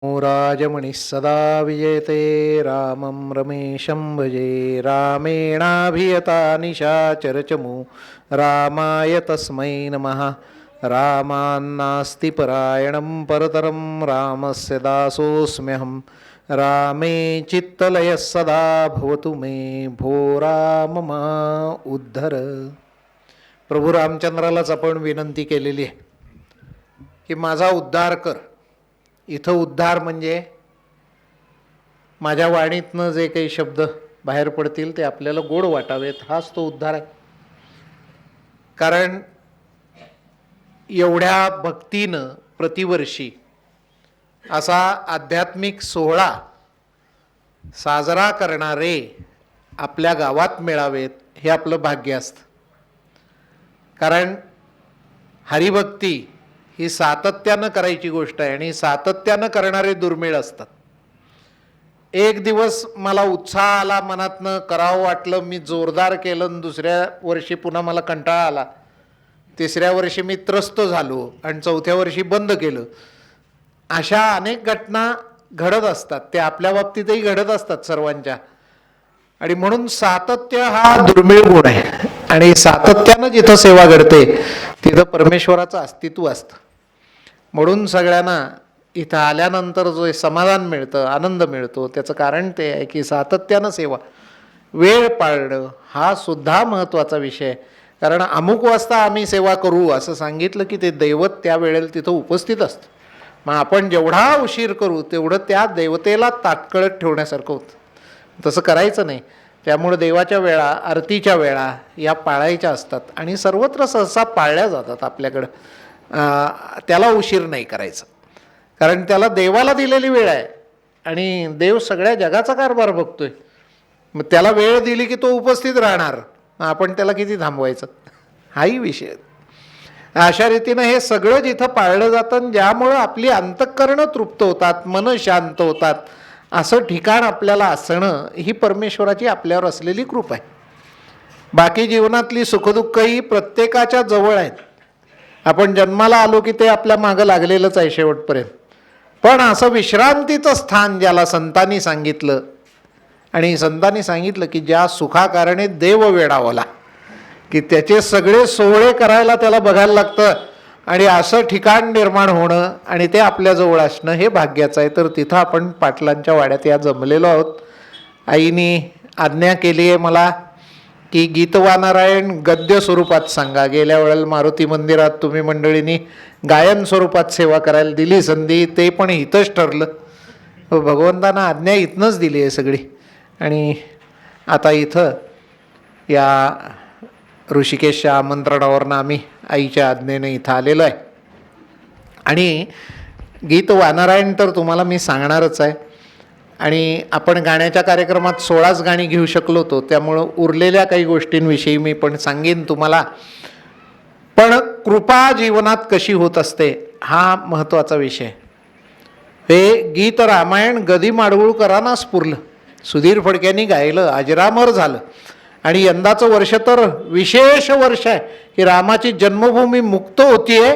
राजमणिः सदा विजयते रामं रमेशं भजे रामेणाभियता निशाचरचमु रामाय तस्मै नमः। रामान्नास्ति परायणं परतरं रामस्य दासोऽस्म्यहं रामे चित्तलयः सदा भवतु मे भो राम मा उद्धर। प्रभू रामचंद्रालाच आपण विनंती केलेली आहे की माझा उद्धार कर. इथं उद्धार म्हणजे माझ्या वाणीतनं जे काही शब्द बाहेर पडतील ते आपल्याला गोड वाटावेत, हाच तो उद्धार आहे. कारण एवढ्या भक्तीनं प्रतिवर्षी असा आध्यात्मिक सोहळा साजरा करणारे आपल्या गावात मिळावेत हे आपलं भाग्य असतं. कारण हरिभक्ती ही सातत्यानं करायची गोष्ट आहे आणि सातत्यानं करणारे दुर्मिळ असतात. एक दिवस मला उत्साह आला, मनातनं करावं वाटलं, मी जोरदार केलं आणि दुसऱ्या वर्षी पुन्हा मला कंटाळा आला, तिसऱ्या वर्षी मी त्रस्त झालो आणि चौथ्या वर्षी बंद केलं. अशा अनेक घटना घडत असतात, ते आपल्या बाबतीतही घडत असतात सर्वांच्या. आणि म्हणून सातत्य हा दुर्मिळ गुण आहे आणि सातत्यानं जिथं सेवा घडते तिथं परमेश्वराचं अस्तित्व असतं. म्हणून सगळ्यांना इथं आल्यानंतर जो समाधान मिळतं, आनंद मिळतो, त्याचं कारण ते आहे की सातत्यानं सेवा, वेळ पाळणं हा सुद्धा महत्त्वाचा विषय आहे. कारण अमुक वाजता आम्ही सेवा करू असं सांगितलं की ते दैवत त्या वेळेला तिथं उपस्थित असतं. मग आपण जेवढा उशीर करू तेवढं त्या देवतेला ताटकळत ठेवण्यासारखं होतं. तसं करायचं नाही. त्यामुळे देवाच्या वेळा, आरतीच्या वेळा या पाळायच्या असतात आणि सर्वत्र सहसा पाळल्या जातात आपल्याकडं. त्याला उशीर नाही करायचा, कारण त्याला देवाला दिलेली वेळ आहे आणि देव सगळ्या जगाचा कारभार बघतोय. मग त्याला वेळ दिली की तो उपस्थित राहणार, आपण त्याला किती थांबवायचं, हाही विषय. अशा रीतीनं हे सगळं जिथं पाळलं जातं, ज्यामुळं आपली अंतःकरणं तृप्त होतात, मन शांत होतात, असं ठिकाण आपल्याला असणं ही परमेश्वराची आपल्यावर असलेली कृपा आहे. बाकी जीवनातली सुखदुःखही प्रत्येकाच्या जवळ आहेत. आपण जन्माला आलो की ते आपल्या मागं लागलेलंच आहे शेवटपर्यंत. पण असं विश्रांतीचं स्थान ज्याला संतांनी सांगितलं, आणि संतांनी सांगितलं की ज्या सुखाकारणे देव वेडावला, की त्याचे सगळे सोहळे करायला त्याला बघायला लागतं आणि असं ठिकाण निर्माण होणं आणि ते आपल्याजवळ असणं हे भाग्याचं आहे. तर तिथं आपण पाटलांच्या वाड्यात या जमलेलो आहोत. आईनी आज्ञा केली आहे मला की गीतवानारायण गद्य स्वरूपात सांगा. गेल्या वेळेला मारुती मंदिरात तुम्ही मंडळींनी गायन स्वरूपात सेवा करायला दिली संधी, ते पण इथंच ठरलं. भगवंतांना आज्ञा इथनंच दिली आहे सगळी. आणि आता इथं या ऋषिकेशच्या आमंत्रणावरनं आम्ही आईच्या आज्ञेने इथं आलेलो आहे. आणि गीतवानारायण तर तुम्हाला मी सांगणारच आहे. आणि आपण गाण्याच्या कार्यक्रमात 16च गाणी घेऊ शकलो होतो, त्यामुळं उरलेल्या काही गोष्टींविषयी मी पण सांगेन तुम्हाला. पण कृपा जीवनात कशी होत असते हा महत्त्वाचा विषय. हे गीत रामायण गदी माडगुळकरांना स्फुरलं, सुधीर फडक्यांनी गायलं, अजरामर झालं. आणि यंदाचं वर्ष तर विशेष वर्ष आहे की रामाची जन्मभूमी मुक्त होतीये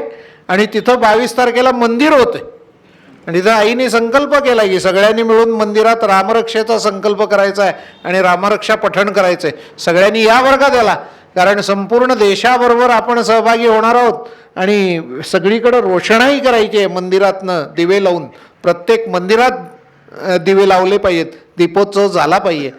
आणि तिथं 22 तारखेला मंदिर होते. आणि तिथं आईने संकल्प केला की सगळ्यांनी मिळून मंदिरात रामरक्षेचा संकल्प करायचा आहे आणि रामरक्षा पठण करायचं आहे. सगळ्यांनी या वर्गात त्याला, कारण संपूर्ण देशाबरोबर आपण सहभागी होणार आहोत आणि सगळीकडं रोषणाई करायची आहे. मंदिरातनं दिवे लावून, प्रत्येक मंदिरात दिवे लावले पाहिजेत, दीपोत्सव झाला पाहिजे.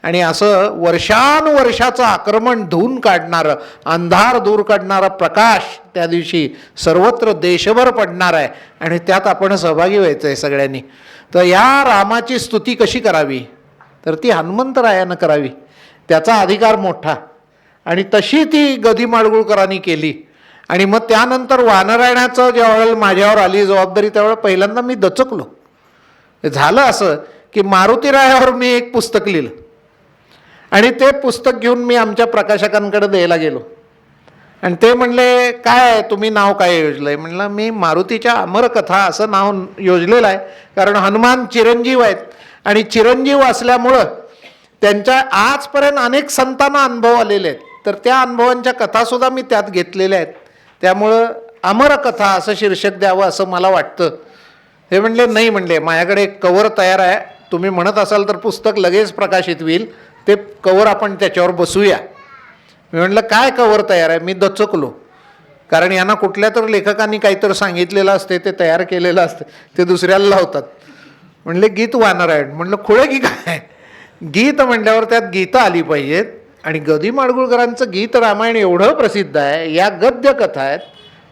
आणि असं वर्षानुवर्षाचं आक्रमण धुवून काढणारं, अंधार दूर काढणारा प्रकाश त्या दिवशी सर्वत्र देशभर पडणार आहे आणि त्यात आपण सहभागी व्हायचं आहे सगळ्यांनी. तर या रामाची स्तुती कशी करावी, तर ती हनुमंतरायानं करावी, त्याचा अधिकार मोठा. आणि तशी ती गदी माडगुळकरांनी केली. आणि मग त्यानंतर वानरायणाचं ज्यावेळेला माझ्यावर आली जबाबदारी, त्यावेळेला पहिल्यांदा मी दचकलो. झालं असं की मारुतीरायावर मी एक पुस्तक लिहिलं आणि ते पुस्तक घेऊन मी आमच्या प्रकाशकांकडे द्यायला गेलो. आणि ते म्हणले, काय तुम्ही नाव काय योजलं आहे? म्हणलं मी मारुतीच्या अमरकथा असं नाव योजलेलं आहे, कारण हनुमान चिरंजीव आहेत आणि चिरंजीव असल्यामुळं त्यांच्या आजपर्यंत अनेक संतांना अनुभव आलेले आहेत, तर त्या अनुभवांच्या कथासुद्धा मी त्यात घेतलेल्या आहेत. त्यामुळं अमरकथा असं शीर्षक द्यावं असं मला वाटतं. ते म्हणले नाही, म्हणले माझ्याकडे एक कवर तयार आहे, तुम्ही म्हणत असाल तर पुस्तक लगेच प्रकाशित होईल, ते कवर आपण त्याच्यावर बसूया. मी म्हटलं काय कवर तयार आहे? मी दचकलो, कारण यांना कुठल्या तर लेखकांनी काहीतरी सांगितलेलं असते, ते तयार केलेलं असते, ते दुसऱ्याला लावतात. म्हणले गीत वानरायण. म्हणलं खुळे की काय? गीत म्हणल्यावर त्यात गीतं आली पाहिजेत, आणि ग. दी. माडगुळकरांचं गीत रामायण एवढं प्रसिद्ध आहे, या गद्यकथा आहेत,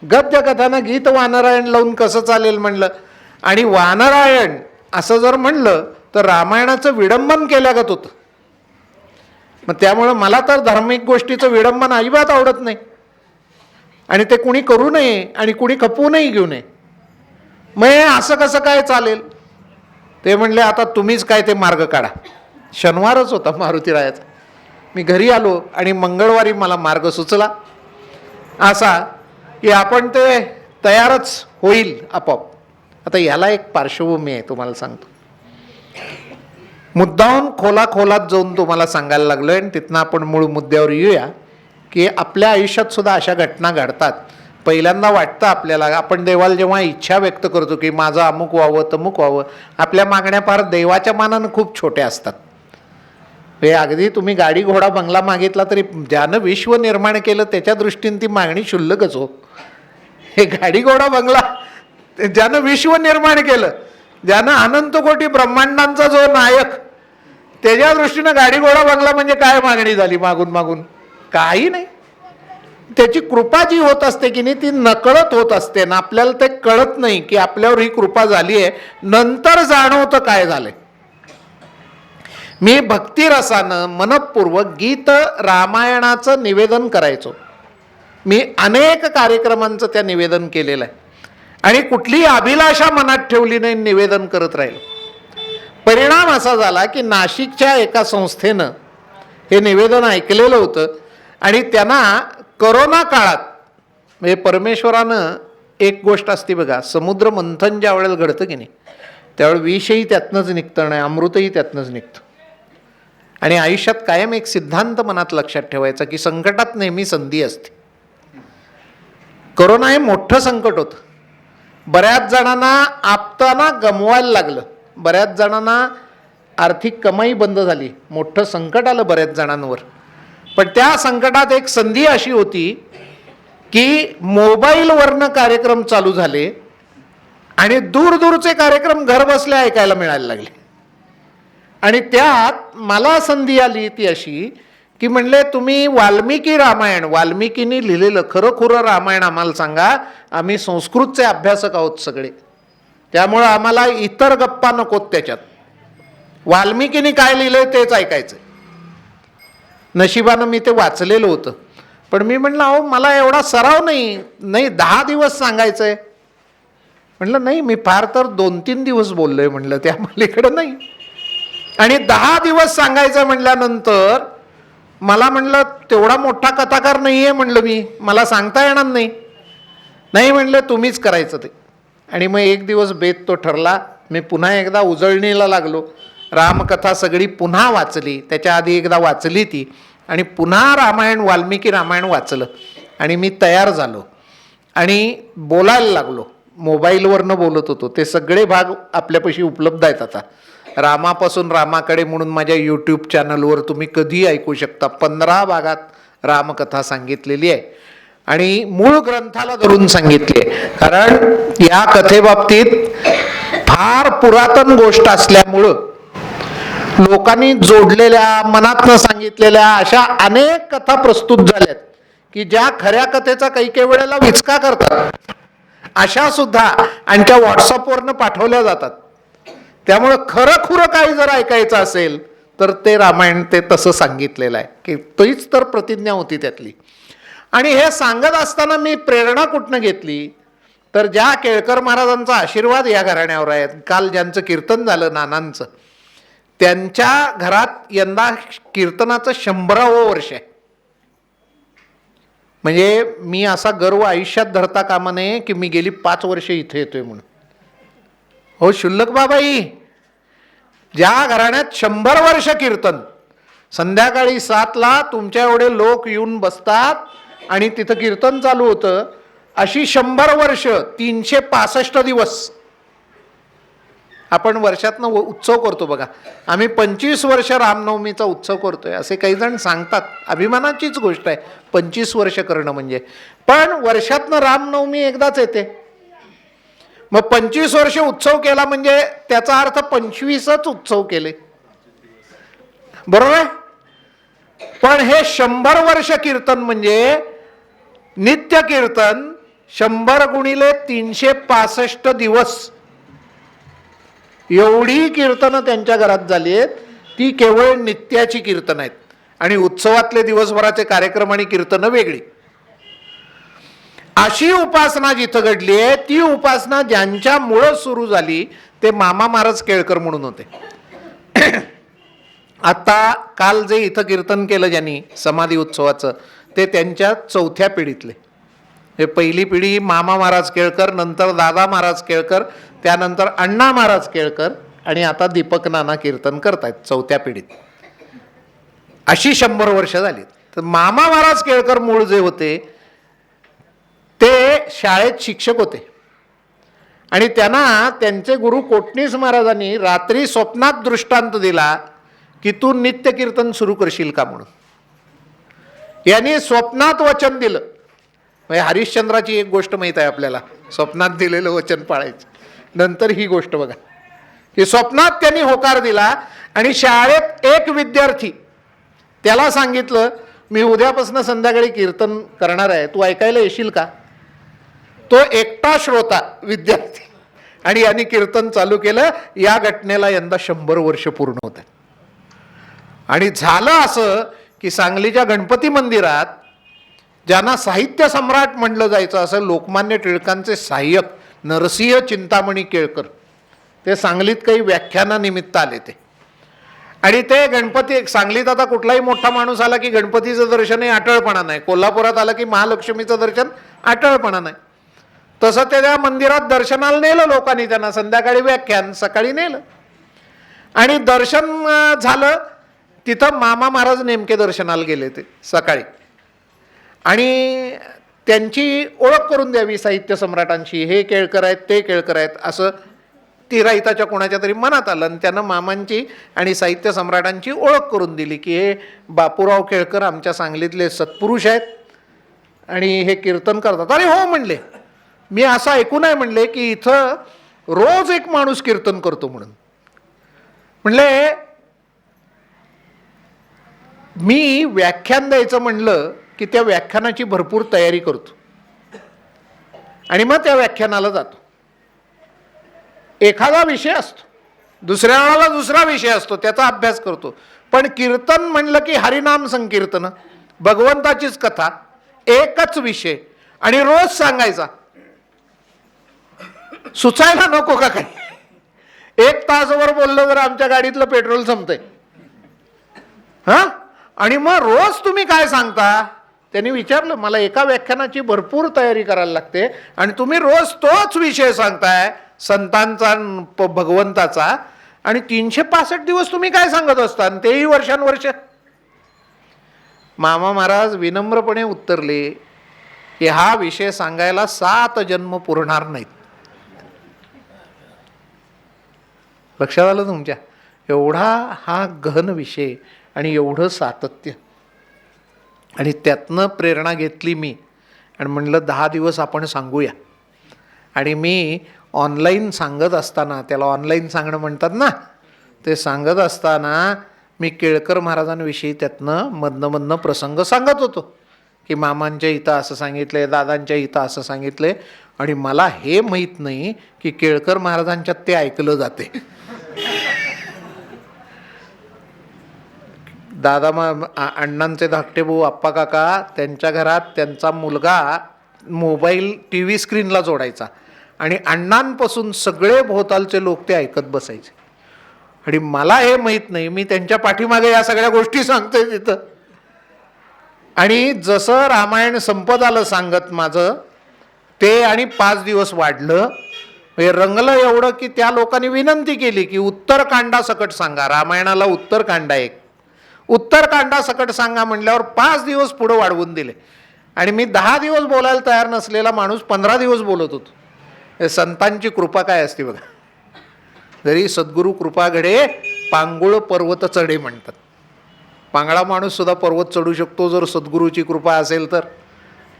गद्यकथांना गीत वानरायण लावून कसं चालेल म्हणलं. आणि वानरायण असं जर म्हणलं तर रामायणाचं विडंबन केल्यागत होतं. मग त्यामुळं मला तर धार्मिक गोष्टीचं विडंबन अजिबात आवडत नाही, आणि ते कुणी करू नये आणि कुणी खपवूनही घेऊ नये. मग हे असं कसं काय चालेल? ते म्हणले आता तुम्हीच काय ते मार्ग काढा. शनिवारच होता मारुतीरायाचा. मी घरी आलो आणि मंगळवारी मला मार्ग सुचला असा की आपण ते तयारच होईल आपोआप. आता याला एक पार्श्वभूमी आहे, तुम्हाला सांगतो. मुद्दाहून खोलात जाऊन तुम्हाला सांगायला लागलो आहे, आणि तिथनं आपण मूळ मुद्द्यावर येऊया की आपल्या आयुष्यात सुद्धा अशा घटना घडतात. पहिल्यांदा वाटतं आपल्याला, आपण देवाला जेव्हा इच्छा व्यक्त करतो की माझं अमुक व्हावं तमुक व्हावं, आपल्या मागण्या फार देवाच्या मानानं खूप छोट्या असतात. हे अगदी तुम्ही गाडी घोडा बंगला मागितला तरी ज्यानं विश्व निर्माण केलं त्याच्या दृष्टीने ती मागणी क्षुल्लकच हो. हे गाडी घोडा बंगला ज्यानं विश्व निर्माण केलं, ज्यानं अनंत कोटी ब्रह्मांडांचा जो नायक, त्याच्या दृष्टीनं गाडी घोडा बंगला म्हणजे काय मागणी झाली मागून मागून? काही नाही. त्याची कृपा जी होत असते की नाही ती नकळत होत असते ना, आपल्याला ते कळत नाही की आपल्यावर ही कृपा झाली आहे, नंतर जाणवतं काय झालंय. मी भक्तिरसानं मनपूर्वक गीत रामायणाचं निवेदन करायचो. मी अनेक कार्यक्रमांचं त्या निवेदन केलेलं आहे, आणि कुठलीही अभिलाषा मनात ठेवली नाही, निवेदन करत राहिलो. परिणाम असा झाला की नाशिकच्या एका संस्थेनं हे निवेदन ऐकलेलं होतं, आणि त्यांना करोना काळात, म्हणजे परमेश्वरानं एक गोष्ट असते बघा, समुद्र मंथन ज्या वेळेला घडतं की नाही त्यावेळेला विषही त्यातनंच निघतं नाही, अमृतही त्यातनंच निघतं. आणि आयुष्यात कायम एक सिद्धांत मनात लक्षात ठेवायचा की संकटात नेहमी संधी असते. करोना हे मोठं संकट होतं. बऱ्याच जणांना आपताना गमवायला लागलं, बऱ्याच जणांना आर्थिक कमाई बंद झाली, मोठं संकट आलं बऱ्याच जणांवर. पण त्या संकटात एक संधी अशी होती की मोबाईलवरनं कार्यक्रम चालू झाले, आणि दूरदूरचे कार्यक्रम घर बसल्या ऐकायला मिळायला लागले. आणि त्यात मला संधी आली ती अशी की म्हणले तुम्ही वाल्मिकी रामायण, वाल्मिकींनी लिहिलेलं खरं रामायण आम्हाला सांगा, आम्ही संस्कृतचे अभ्यासक आहोत सगळे, त्यामुळं आम्हाला इतर गप्पा नकोत, त्याच्यात वाल्मिकींनी काय लिहिलंय तेच ऐकायचं. नशिबानं मी ते वाचलेलं होतं. पण मी म्हणलं अहो मला एवढा सराव नाही, 10 दिवस सांगायचं आहे. म्हणलं नाही, मी फार तर 2-3 दिवस बोललोय म्हणलं, त्या मलीकडं नाही. आणि 10 दिवस सांगायचं म्हणल्यानंतर मला म्हणलं तेवढा मोठा कथाकार नाही आहे म्हणलं, मला सांगता येणार नाही. नाही म्हणलं तुम्हीच करायचं ते. आणि मग एक दिवस बेत तो ठरला. मी पुन्हा एकदा उजळणीला लागलो, रामकथा सगळी पुन्हा वाचली, त्याच्या आधी एकदा वाचली ती, आणि पुन्हा रामायण, वाल्मिकी रामायण वाचलं. आणि मी तयार झालो आणि बोलायला लागलो. मोबाईलवरनं बोलत होतो, ते सगळे भाग आपल्यापाशी उपलब्ध आहेत आता. रामापासून रामाकडे म्हणून माझ्या यूट्यूब चॅनलवर तुम्ही कधीही ऐकू शकता. 15 भागात रामकथा सांगितलेली आहे, आणि मूळ ग्रंथाला धरून सांगितली आहे. कारण या कथेबाबतीत फार पुरातन गोष्ट असल्यामुळं लोकांनी जोडलेल्या, मनातनं सांगितलेल्या अशा अनेक कथा प्रस्तुत झाल्यात की ज्या खऱ्या कथेचा काही वेळेला विचका करतात, अशा सुद्धा आणि त्या व्हॉट्सअपवरनं पाठवल्या जातात. त्यामुळं खरं काही जर ऐकायचं असेल तर ते रामायण ते तसं सांगितलेलं आहे की तीच तर प्रतिज्ञा होती त्यातली. आणि हे सांगत असताना मी प्रेरणा कुठनं घेतली तर ज्या केळकर महाराजांचा आशीर्वाद या घराण्यावर आहे, काल ज्यांचं कीर्तन झालं नानांचं, त्यांच्या घरात यंदा कीर्तनाचं 100वं वर्ष आहे. म्हणजे मी असा गर्व आयुष्यात धरता कामा नये की मी गेली 5 वर्ष इथे येतोय म्हणून. हो शुल्लक बाबाई, ज्या घराण्यात 100 वर्ष कीर्तन, संध्याकाळी 7ला तुमच्या एवढे लोक येऊन बसतात आणि तिथं कीर्तन चालू होतं, अशी 100 वर्ष 365 दिवस आपण वर्षातनं उत्सव करतो बघा, आम्ही 25 वर्ष रामनवमीचा उत्सव करतोय असे काही जण सांगतात, अभिमानाचीच गोष्ट आहे 25 वर्ष करणं म्हणजे. पण वर्षातनं रामनवमी एकदाच येते, मग 25 वर्ष उत्सव केला म्हणजे त्याचा अर्थ 25च उत्सव केले, बरोबर आहे. पण हे 100 वर्ष कीर्तन म्हणजे नित्य कीर्तन 100 गुणिले 365 दिवस एवढी कीर्तनं त्यांच्या घरात झाली आहेत. ती केवळ नित्याची कीर्तन आहेत आणि उत्सवातले दिवसभराचे कार्यक्रम आणि कीर्तनं वेगळी. अशी उपासना जिथं घडली आहे, ती उपासना ज्यांच्यामुळं सुरू झाली ते मामा महाराज केळकर म्हणून होते. आता काल जे इथं कीर्तन केलं ज्यांनी समाधी उत्सवाचं, ते त्यांच्या 4थ्या पिढीतले. हे पहिली पिढी मामा महाराज केळकर, नंतर दादा महाराज केळकर, त्यानंतर अण्णा महाराज केळकर आणि आता दीपक नाना कीर्तन करतायत 4थ्या पिढीत. अशी 100 वर्ष झाली. तर मामा महाराज केळकर मूळ जे होते ते शाळेत शिक्षक होते आणि त्यांना त्यांचे गुरु कोटणीस महाराजांनी रात्री स्वप्नात दृष्टांत दिला की तू नित्य कीर्तन सुरू करशील का म्हणून. यांनी स्वप्नात वचन दिलं. म्हणजे हरिश्चंद्राची एक गोष्ट माहीत आहे आपल्याला, स्वप्नात दिलेलं वचन पाळायचं. नंतर ही गोष्ट बघा की स्वप्नात त्यांनी होकार दिला आणि शाळेत एक विद्यार्थी त्याला सांगितलं मी उद्यापासून संध्याकाळी कीर्तन करणार आहे, तू ऐकायला येशील का. तो एकटा श्रोता विद्यार्थी आणि यांनी कीर्तन चालू केलं. या घटनेला यंदा 100 वर्ष पूर्ण होत आहेत. आणि झालं असं की सांगलीच्या गणपती मंदिरात ज्यांना साहित्य सम्राट म्हणलं जायचं असं लोकमान्य टिळकांचे सहाय्यक नरसिंह चिंतामणी केळकर, ते सांगलीत काही व्याख्यानानिमित्त आले ते. आणि ते गणपती, सांगलीत आता कुठलाही मोठा माणूस आला की गणपतीचं दर्शनही अटळपणा नाही, कोल्हापुरात आला की महालक्ष्मीचं दर्शन अटळपणा नाही. तसं ते त्या मंदिरात दर्शनाला नेलं लोकांनी, त्यांना संध्याकाळी व्याख्यान, सकाळी नेलं आणि दर्शन झालं. तिथं मामा महाराज नेमके दर्शनाला गेले ते सकाळी आणि त्यांची ओळख करून द्यावी साहित्य सम्राटांशी, हे केळकर आहेत ते केळकर आहेत असं तिराहिताच्या कोणाच्या तरी मनात आलं आणि त्यानं मामांची आणि साहित्य सम्राटांची ओळख करून दिली की हे बापूराव केळकर आमच्या सांगलीतले सत्पुरुष आहेत आणि हे कीर्तन करतात. अरे हो म्हणले, मी असं ऐकून आहे म्हणले की इथं रोज एक माणूस कीर्तन करतो म्हणून. म्हणले मी व्याख्यान द्यायचं म्हणलं की त्या व्याख्यानाची भरपूर तयारी करतो आणि मग त्या व्याख्यानाला जातो. एखादा विषय असतो, दुसऱ्या वेळाला दुसरा विषय असतो, त्याचा अभ्यास करतो. पण कीर्तन म्हणलं की हरिनाम संकीर्तन, भगवंताचीच कथा, एकच विषय आणि रोज सांगायचा. सुचायला नको का काही. 1 तासभर बोललं तर आमच्या गाडीतलं पेट्रोल संपतंय. हां, आणि मग रोज तुम्ही काय सांगता. त्यांनी विचारलं, मला एका व्याख्यानाची भरपूर तयारी करायला लागते आणि तुम्ही रोज तोच विषय सांगताय संतांचा भगवंताचा आणि 365 दिवस तुम्ही काय सांगत असता, तेही वर्षानुवर्ष. मामा महाराज विनम्रपणे उत्तरले की हा विषय सांगायला 7 जन्म पुरणार नाहीत. लक्षात आलं तुमच्या. एवढा हा गहन विषय आणि एवढं सातत्य. आणि त्यातनं प्रेरणा घेतली मी आणि म्हणलं 10 दिवस आपण सांगूया. आणि मी ऑनलाईन सांगत असताना, त्याला ऑनलाईन सांगणं म्हणतात ना, ते सांगत असताना मी केळकर महाराजांविषयी त्यातनं मधनं प्रसंग सांगत होतो की मामांच्या इथं असं सांगितलंय, दादांच्या इथं असं सांगितलंय. आणि मला हे माहीत नाही की केळकर महाराजांच्यात ते ऐकलं जाते. दादा अण्णांचे धाकटे भाऊ आप्पा काका, त्यांच्या घरात त्यांचा मुलगा मोबाईल TV स्क्रीनला जोडायचा आणि अण्णांपासून सगळे भोवतालचे लोक ते ऐकत बसायचे. आणि मला हे माहीत नाही, मी त्यांच्या पाठीमागे या सगळ्या गोष्टी सांगतोय तिथं. आणि जसं रामायण संपत आलं सांगत माझं ते, आणि 5 दिवस वाढलं, हे रंगलं एवढं की त्या लोकांनी विनंती केली की उत्तरकांडासकट सांगा. रामायणाला उत्तरकांड आहे, उत्तरकांडासकट सांगा म्हणल्यावर 5 दिवस पुढं वाढवून दिले. आणि मी 10 दिवस बोलायला तयार नसलेला माणूस 15 दिवस बोलत होतो. संतांची कृपा काय असते बघा. जरी सद्गुरू कृपा घडे पांगुळ पर्वत चढे म्हणतात. पांगळा माणूस सुद्धा पर्वत चढू शकतो जर सद्गुरूची कृपा असेल तर.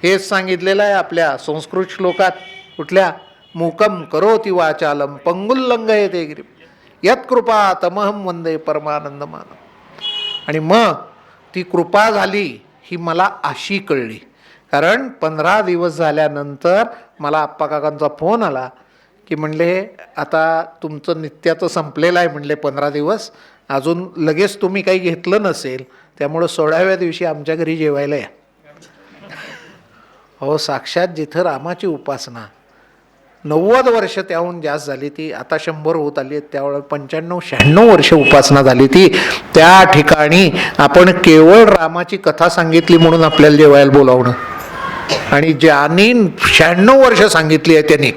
हेच सांगितलेलं आहे आपल्या संस्कृत श्लोकात. कुठल्या? मूकं करोति वाचालम पंगुल्लंघयते गिरिं यत्कृपा तमहं वंदे परमानंदमाधवम्. आणि मग ती कृपा झाली ही मला अशी कळली, कारण 15 दिवस झाल्यानंतर मला आप्पा काकांचा फोन आला की म्हणले आता तुमचं नित्याचं संपलेलं आहे म्हणले 15 दिवस, अजून लगेच तुम्ही काही घेतलं नसेल, त्यामुळं 16व्या दिवशी आमच्या घरी जेवायला या. हो, साक्षात जिथं रामाची उपासना 90 वर्ष त्याहून जास्त झाली ती, आता 100 होत आली आहेत, त्यावेळेला 95-96 वर्ष उपासना झाली ती. त्या ठिकाणी आपण केवळ रामाची कथा सांगितली म्हणून आपल्याला जेवायला बोलावणं, आणि ज्यांनी 96 वर्ष सांगितली आहे त्यांनी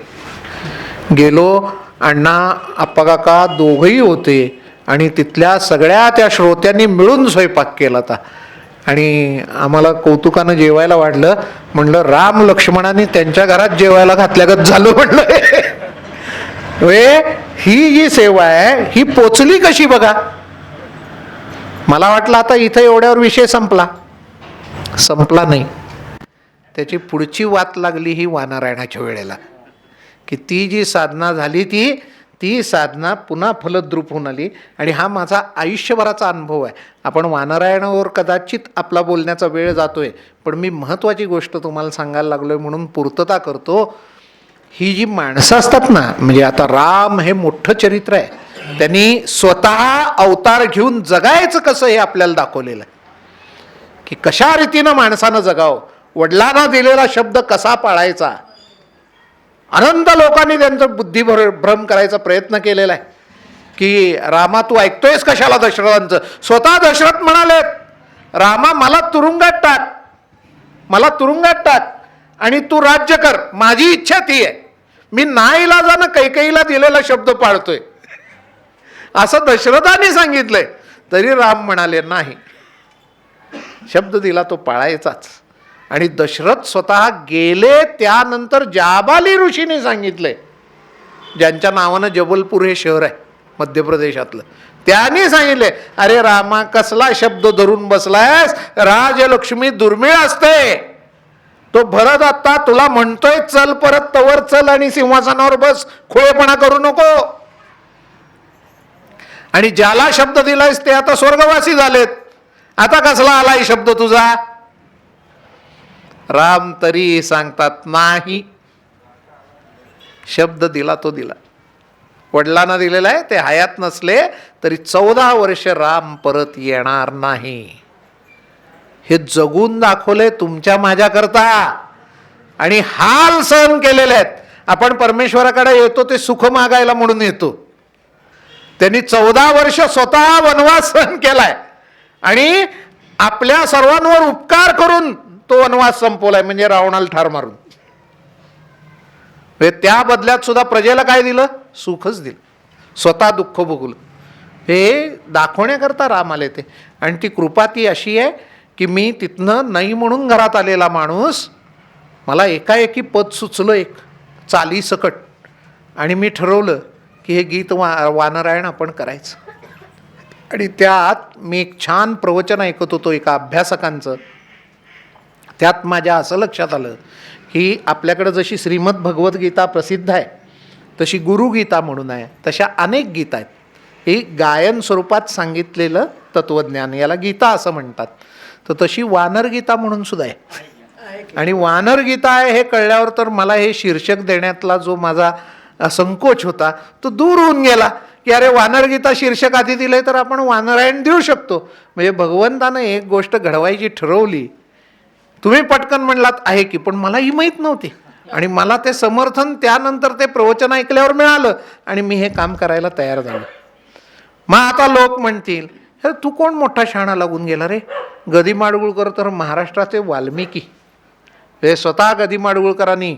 गेलो. अण्णा आप्पा काका दोघंही होते आणि तिथल्या सगळ्या त्या श्रोत्यांनी मिळून स्वयंपाक केला होता. आणि आम्हाला कौतुकानं जेवायला वाढलं. म्हणलं राम लक्ष्मणाने त्यांच्या घरात जेवायला घातल्यागत झालं म्हणलं. ही जी सेवा आहे ही पोचली कशी बघा. मला वाटलं आता इथं एवढ्यावर विषय संपला नाही. त्याची पुढची वात लागली ही वानरायणाच्या वेळेला, की ती जी साधना झाली ती साधना पुन्हा फलद्रूप होऊन आली. आणि हा माझा आयुष्यभराचा अनुभव आहे. आपण वानरायणावर कदाचित आपला बोलण्याचा वेळ जातोय, पण मी महत्त्वाची गोष्ट तुम्हाला सांगायला लागलोय म्हणून पूर्तता करतो. ही जी माणसं असतात ना, म्हणजे आता राम हे मोठं चरित्र आहे, त्यांनी स्वतः अवतार घेऊन जगायचं कसं हे आपल्याला दाखवलेलं आहे, की कशा रीतीनं माणसानं जगावं, वडिलांना दिलेला शब्द कसा पाळायचा. अनंत लोकांनी त्यांचं बुद्धिभ्रम करायचा प्रयत्न केलेला आहे की रामा तू ऐकतोयस कशाला दशरथांचं. स्वतः दशरथ म्हणाले रामा मला तुरुंगात टाक आणि तू राज्य कर, माझी इच्छा ती आहे. मी नाईलाजानं कैकेयीला दिलेला शब्द पाळतोय असं दशरथांनी सांगितलंय. तरी राम म्हणाले नाही, शब्द दिला तो पाळायचाच. आणि दशरथ स्वतः गेले त्यानंतर जाबाली ऋषीने सांगितलंय, ज्यांच्या नावानं जबलपूर हे शहर आहे मध्य प्रदेशातलं, त्यांनी सांगितले अरे रामा कसला शब्द धरून बसलायस, राजलक्ष्मी दुर्मिळ असते. तो भरत आता तुला म्हणतोय चल परत, तवर चल आणि सिंहासनावर बस, खोळेपणा करू नको. आणि ज्याला शब्द दिलायस ते आता स्वर्गवासी झालेत, आता कसला आलाय शब्द तुझा. राम तरी सांगतात नाही, शब्द दिला तो दिला. वडिलांना दिलेला आहे, ते हयात नसले तरी 14 वर्ष राम परत येणार नाही. हे जगून दाखवले तुमच्या माझ्याकरता, आणि हाल सहन केलेले आहेत. आपण परमेश्वराकडे येतो ते सुख मागायला म्हणून येतो. त्यांनी 14 वर्ष स्वतः वनवास सहन केलाय आणि आपल्या सर्वांवर उपकार करून तो वनवास संपवलाय, म्हणजे रावणाला ठार मारून. त्या बदल्यात सुद्धा प्रजेला काय दिलं? सुखच दिलं, स्वतः दुःख भोगलं. हे दाखवण्याकरता राम आले ते. आणि ती कृपा ती अशी आहे की मी तिथनं नाही म्हणून घरात आलेला माणूस, मला एकाएकी पद सुचलं एक चालीसकट, आणि मी ठरवलं की हे गीत वानरायण आपण करायचं. आणि त्यात मी एक छान प्रवचन ऐकत होतो एका अभ्यासकांचं. त्यात माझ्या असं लक्षात आलं की आपल्याकडं जशी श्रीमद भगवद्गीता प्रसिद्ध आहे तशी गुरुगीता म्हणून आहे, तशा अनेक गीता आहेत. ही गायन स्वरूपात सांगितलेलं तत्त्वज्ञान, याला गीता असं म्हणतात. तर तशी वानरगीता म्हणून सुद्धा आहे. आणि वानरगीता आहे हे कळल्यावर तर मला हे शीर्षक देण्यातला जो माझा संकोच होता तो दूर होऊन गेला, की अरे वानरगीता शीर्षक आधी दिलंय तर आपण वानरायण देऊ शकतो. म्हणजे भगवंतानं एक गोष्ट घडवायची ठरवली, तुम्ही पटकन म्हणलात आहे की, पण मला ही माहीत नव्हती. आणि मला ते समर्थन त्यानंतर ते प्रवचन ऐकल्यावर मिळालं आणि मी हे काम करायला तयार झालो. मग आता लोक म्हणतील हे तू कोण मोठा शहाणा लागून गेला रे. गदी माडगुळकर तर महाराष्ट्राचे वाल्मिकी. हे स्वतः गदी माडगुळकरांनी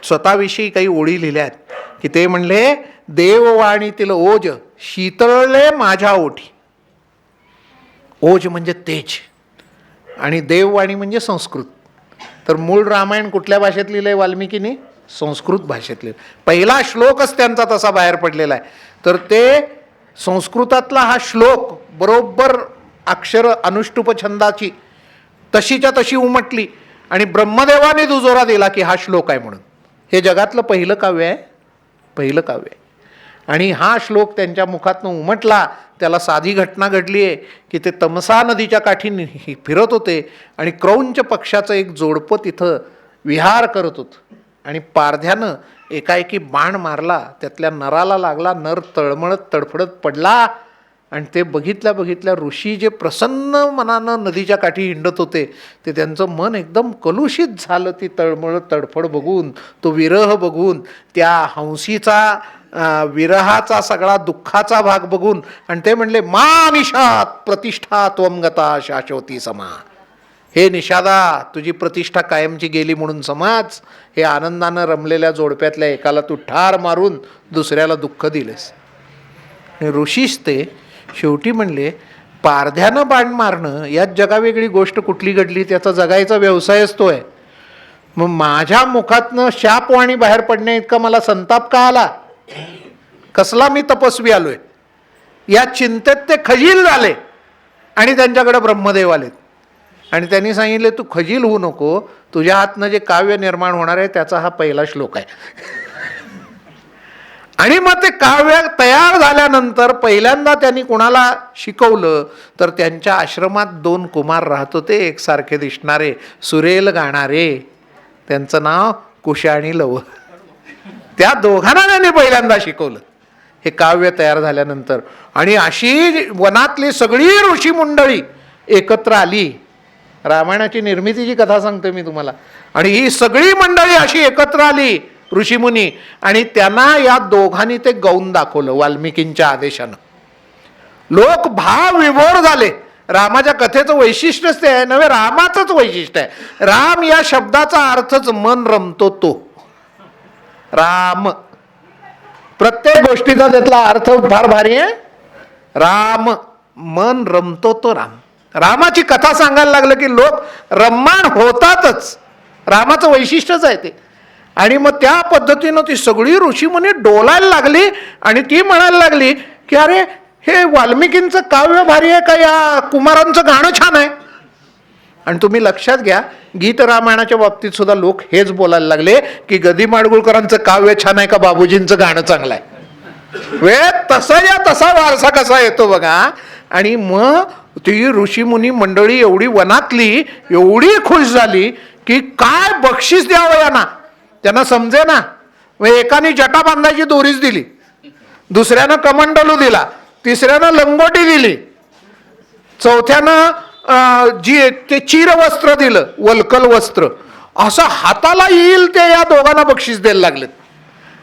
स्वतःविषयी काही ओळी लिहिल्या आहेत की ते म्हणले देववाणीतील ओज शीतळले माझ्या ओठी. ओज म्हणजे तेज आणि देववाणी म्हणजे संस्कृत. तर मूळ रामायण कुठल्या भाषेत लिहिलंय वाल्मिकीने? संस्कृत भाषेतले. पहिला श्लोकच त्यांचा तसा बाहेर पडलेला आहे. तर ते संस्कृतातला हा श्लोक बरोबर अक्षर अनुष्टुप छंदाची तशीच्या तशी उमटली आणि ब्रह्मदेवाने दुजोरा दिला की हा श्लोक आहे म्हणून. हे जगातलं पहिलं काव्य आहे, पहिलं काव्य आहे. आणि हा श्लोक त्यांच्या मुखातनं उमटला. त्याला साधी घटना घडली आहे की ते तमसा नदीच्या काठी फिरत होते आणि क्रौंच पक्षाचं एक जोडपं तिथं विहार करत होतं आणि पारध्यानं एकाएकी बाण मारला, त्यातल्या नराला लागला. नर तळमळत तडफडत पडला आणि ते बघितल्या ऋषी जे प्रसन्न मनानं नदीच्या काठी हिंडत होते ते त्यांचं मन एकदम कलुषित झालं. ती तळमळ तडफड बघून, तो विरह बघून, त्या हंसीचा विरहाचा सगळा दुःखाचा भाग बघून. आणि ते म्हणले, मा निषाद प्रतिष्ठा त्वम गता शाश्वती समा. हे निषादा, तुझी प्रतिष्ठा कायमची गेली म्हणून समज. हे आनंदानं रमलेल्या जोडप्यातल्या एकाला तू ठार मारून दुसऱ्याला दुःख दिलेस. ऋषीच ते शेवटी म्हणले, पारध्यानं बाण मारणं यात जगावेगळी गोष्ट कुठली घडली, त्याचा जगायचा व्यवसायच तो आहे. मग माझ्या मुखातनं शापवाणी बाहेर पडण्या इतका मला संताप का आला? कसला मी तपस्वी आलोय? या चिंतेत ते खजील झाले आणि त्यांच्याकडे ब्रह्मदेव आलेत आणि त्यांनी सांगितले, तू खजील होऊ नको, तुझ्या हातनं जे काव्य निर्माण होणार आहे त्याचा हा पहिला श्लोक आहे. आणि मग ते काव्य तयार झाल्यानंतर पहिल्यांदा त्यांनी कुणाला शिकवलं तर त्यांच्या आश्रमात 2 कुमार राहत होते, एकसारखे दिसणारे, सुरेल गाणारे. त्यांचं नाव कुश आणि लव. त्या दोघांना त्यांनी पहिल्यांदा शिकवलं हे काव्य तयार झाल्यानंतर. आणि अशी वनातली सगळी ऋषी मंडळी एकत्र आली. रामायणाची निर्मितीची कथा सांगतो मी तुम्हाला. आणि ही सगळी मंडळी अशी एकत्र आली ऋषीमुनी आणि त्यांना या दोघांनी ते गाऊन दाखवलं वाल्मिकींच्या आदेशानं. लोक भाव विभोर झाले. रामाच्या कथेचं वैशिष्ट्यच ते आहे नव्हे, रामाचंच वैशिष्ट्य आहे. राम या शब्दाचा अर्थच मन रमतो तो. राम प्रत्येक गोष्टीचा त्यातला अर्थ फार भारी आहे. राम मन रमतो तो राम. रामाची कथा सांगायला लागलं की लोक रम्मान होतातच. रामाचं वैशिष्ट्यच आहे ते. आणि मग त्या पद्धतीनं ती सगळी ऋषीमुनी डोलायला लागली आणि ती म्हणायला लागली की अरे हे वाल्मिकींचं काव्य भारी आहे का या कुमारांचं गाणं छान आहे. आणि तुम्ही लक्षात घ्या, गीत रामायणाच्या बाबतीत सुद्धा लोक हेच बोलायला लागले की गदी माडगुळकरांचं काव्य छान आहे का बाबूजींचं गाणं चांगलं आहे. तसा या तसा वारसा कसा येतो बघा. आणि मग ती ऋषीमुनी मंडळी एवढी वनातली एवढी खुश झाली की काय बक्षीस द्यावं यांना त्यांना समजे ना. एकाने जटा बांधायची दोरीच दिली, दुसऱ्यानं कमंडलू दिला, तिसऱ्यानं लंगोटी दिली, चौथ्यानं ते चिरवस्त्र दिलं, वल्कल वस्त्र. असं हाताला येईल ते या दोघांना बक्षीस द्यायला लागलेत.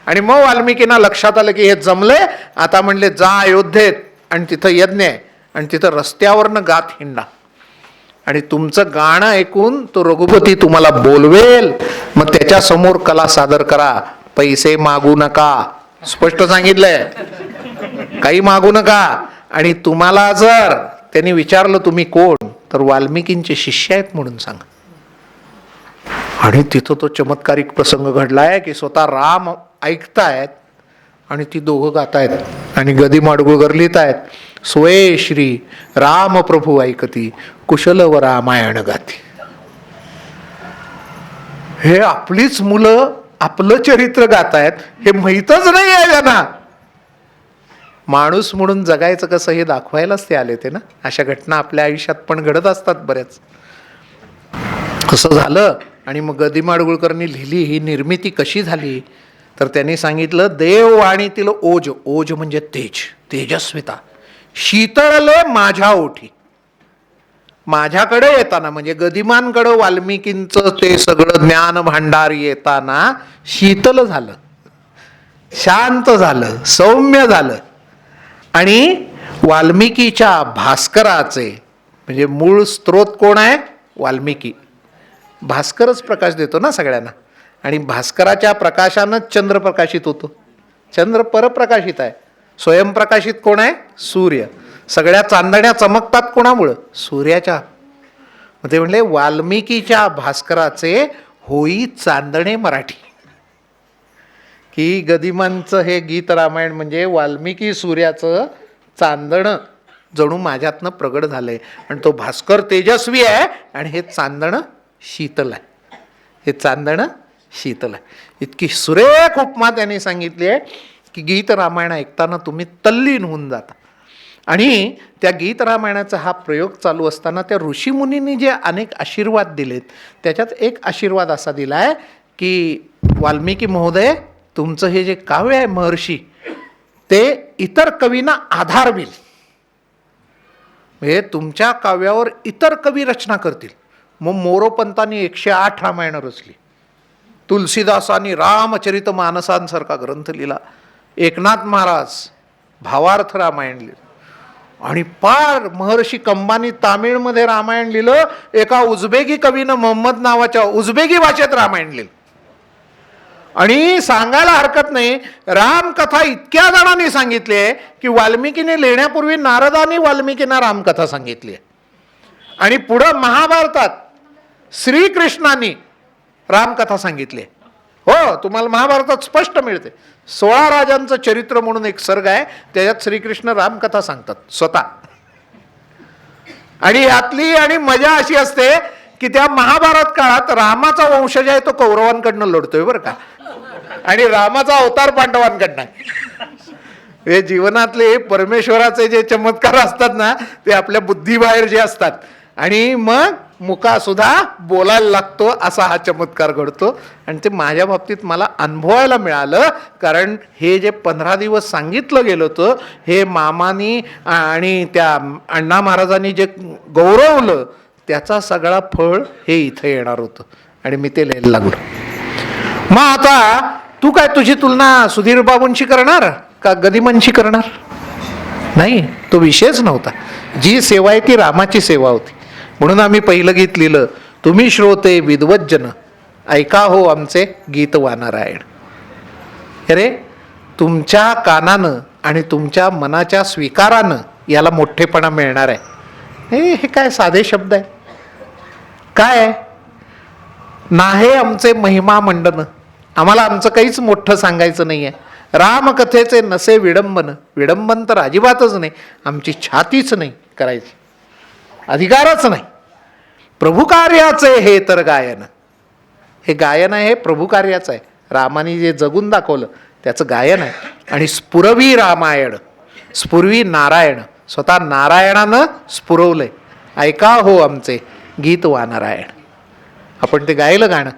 आणि मग वाल्मिकींना लक्षात आलं की हे जमले. आता म्हणले जा अयोध्येत आणि तिथं यज्ञ आहे आणि तिथं रस्त्यावरनं गात हिंडा आणि तुमचं गाणं ऐकून तो रघुपती तुम्हाला बोलवेल. मग त्याच्या समोर कला सादर करा, पैसे मागू नका. स्पष्ट सांगितलंय, काही मागू नका. आणि तुम्हाला जर त्यांनी विचारलं तुम्ही कोण, तर वाल्मिकींचे शिष्य आहेत म्हणून सांगा. आणि तिथं तो चमत्कारिक प्रसंग घडलाय की स्वतः राम ऐकतायत आणि ती दोघं गातायत आणि गदी माडगुळकर लिहितायत, स्वये श्री राम प्रभू ऐकती कुशल व रामायण गाती. हे आपलीच मुलं आपलं चरित्र गातायत हे माहीतच नाही आहे त्यांना. माणूस म्हणून जगायचं कसं हे दाखवायलाच ते आले ते ना. अशा घटना आपल्या आयुष्यात पण घडत असतात बऱ्याच. असं झालं. आणि मग गदी माडगुळकरनी लिहिली ही निर्मिती कशी झाली तर त्यांनी सांगितलं, देववाणीतील ओज, ओज म्हणजे तेज, तेजस्विता, शीतळले माझ्या ओठी. माझ्याकडे येताना म्हणजे गदिमांकडे वाल्मिकींचं ते सगळं ज्ञान भांडार येताना शीतल झालं, शांत झालं, सौम्य झालं. आणि वाल्मिकीच्या भास्कराचे म्हणजे मूळ स्त्रोत कोण आहे? वाल्मिकी. भास्करच प्रकाश देतो ना सगळ्यांना. आणि भास्कराच्या प्रकाशानंच चंद्र प्रकाशित होतो. चंद्र परप्रकाशित आहे. स्वयंप्रकाशित कोण आहे? सूर्य. सगळ्या चांदण्या चमकतात कोणामुळं? सूर्याच्या. ते म्हणले वाल्मिकीच्या भास्कराचे होई चांदणे मराठी. की गदिमांचं हे गीत रामायण म्हणजे वाल्मिकी सूर्याचं चांदणं जणू माझ्यातनं प्रगट झालंय. आणि तो भास्कर तेजस्वी आहे आणि हे चांदणं शीतल आहे. हे चांदणं शीतल आहे. इतकी सुरेख उपमा त्यांनी सांगितली आहे की गीत रामायण ऐकताना तुम्ही तल्लीन होऊन जाता. आणि त्या गीत रामायणाचा हा प्रयोग चालू असताना त्या ऋषीमुनींनी जे अनेक आशीर्वाद दिलेत त्याच्यात एक आशीर्वाद असा दिला आहे की वाल्मिकी महोदय, तुमचं हे जे काव्य आहे महर्षी, ते इतर कवींना आधार मिळेल. म्हणजे तुमच्या काव्यावर इतर कवी रचना करतील. मग मोरोपंतांनी 108 रामायणं रचली, तुलसीदासांनी रामचरित मानसांसारखा ग्रंथ लिहिला, एकनाथ महाराज भावार्थ रामायण लिहिलं, आणि पार महर्षी कंबानी तामिळमध्ये रामायण लिहिलं. एका उझबेकी कवीनं मोहम्मद नावाच्या उझबेकी भाषेत रामायण लिहिलं. आणि सांगायला हरकत नाही, रामकथा इतक्या जणांनी सांगितली आहे की वाल्मिकीने लिहिण्यापूर्वी नारदांनी वाल्मिकींना रामकथा सांगितली आहे. आणि पुढं महाभारतात श्रीकृष्णांनी रामकथा सांगितली आहे. हो, तुम्हाला महाभारतात स्पष्ट मिळते. 16 राजांचं चरित्र म्हणून एक सर्ग आहे, त्याच्यात श्रीकृष्ण रामकथा सांगतात स्वतः. आणि यातली आणि मजा अशी असते की त्या महाभारत काळात रामाचा वंशज आहे तो कौरवांकडनं लढतोय बरं का, आणि रामाचा अवतार पांडवांकडनं. हे जीवनातले परमेश्वराचे जे चमत्कार असतात ना, ते आपल्या बुद्धीबाहेर जे असतात. आणि मग मुका सुद्धा बोलायला लागतो, असा हा चमत्कार घडतो. आणि ते माझ्या बाबतीत मला अनुभवायला मिळालं, कारण हे जे 15 दिवस सांगितलं गेलं होतं, हे मामानी आणि त्या अण्णा महाराजांनी जे गौरवलं, त्याचा सगळा फळ हे इथं येणार होतं. आणि मी ते लिहायला लागलो. मग आता तू काय तुझी तुलना सुधीर बाबूंशी करणार का गदिमांशी करणार? नाही, तो विषयच नव्हता. जी सेवा आहे ती रामाची सेवा होती. म्हणून आम्ही पहिलं गीत लिहिलं, तुम्ही श्रोते विद्वज्जन ऐका हो आमचे गीत वानारायण. अरे, तुमच्या कानानं आणि तुमच्या मनाच्या स्वीकारानं याला मोठेपणा मिळणार आहे. हे काय साधे शब्द आहे? काय आहे? नाहे आमचे महिमा मंडन, आम्हाला आमचं काहीच मोठं सांगायचं नाही आहे. रामकथेचे नसे विडंबन, विडंबन तर अजिबातच नाही. आमची छातीच नाही करायची, अधिकारच नाही. प्रभू कार्याचे हे तर गायन, हे गायन आहे, हे प्रभू कार्याचं आहे. रामाने जे जगून दाखवलं त्याचं गायन आहे. आणि स्फुरवी रामायण, स्फुरवी नारायण, स्वतः नारायणानं स्फुरवलंय. ऐका हो आमचे गीत वा नारायण. आपण ते गायलं गाणं.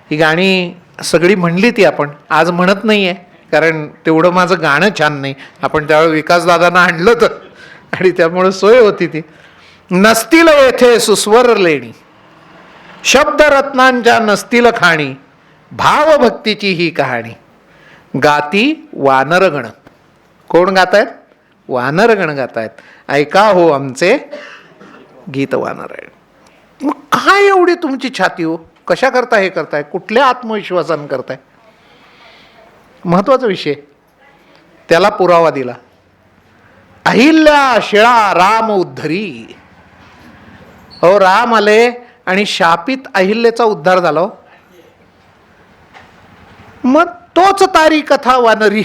ही गाणी सगळी म्हणली ती आपण आज म्हणत नाही आहे, कारण तेवढं माझं गाणं छान नाही. आपण त्यावेळी विकासदादांना आणलं तर, आणि त्यामुळं सोय होती ती. नसतील येथे सुस्वर लेणी, शब्दरत्नांच्या नसतील खाणी, भावभक्तीची ही कहाणी. गाती वानरगण. कोण गातायत? वानरगण गातायत. ऐका हो आमचे गीत वानरायण. मग काय एवढी तुमची छाती हो? कशा करता हे करताय? कुठल्या आत्मविश्वासानं करताय? महत्वाचा विषय. त्याला पुरावा दिला. अहिल्या शिळा राम उद्धरी. हो, राम आले आणि शापित अहिल्याचा उद्धार झाला. मग तोच तारी कथा वानरी.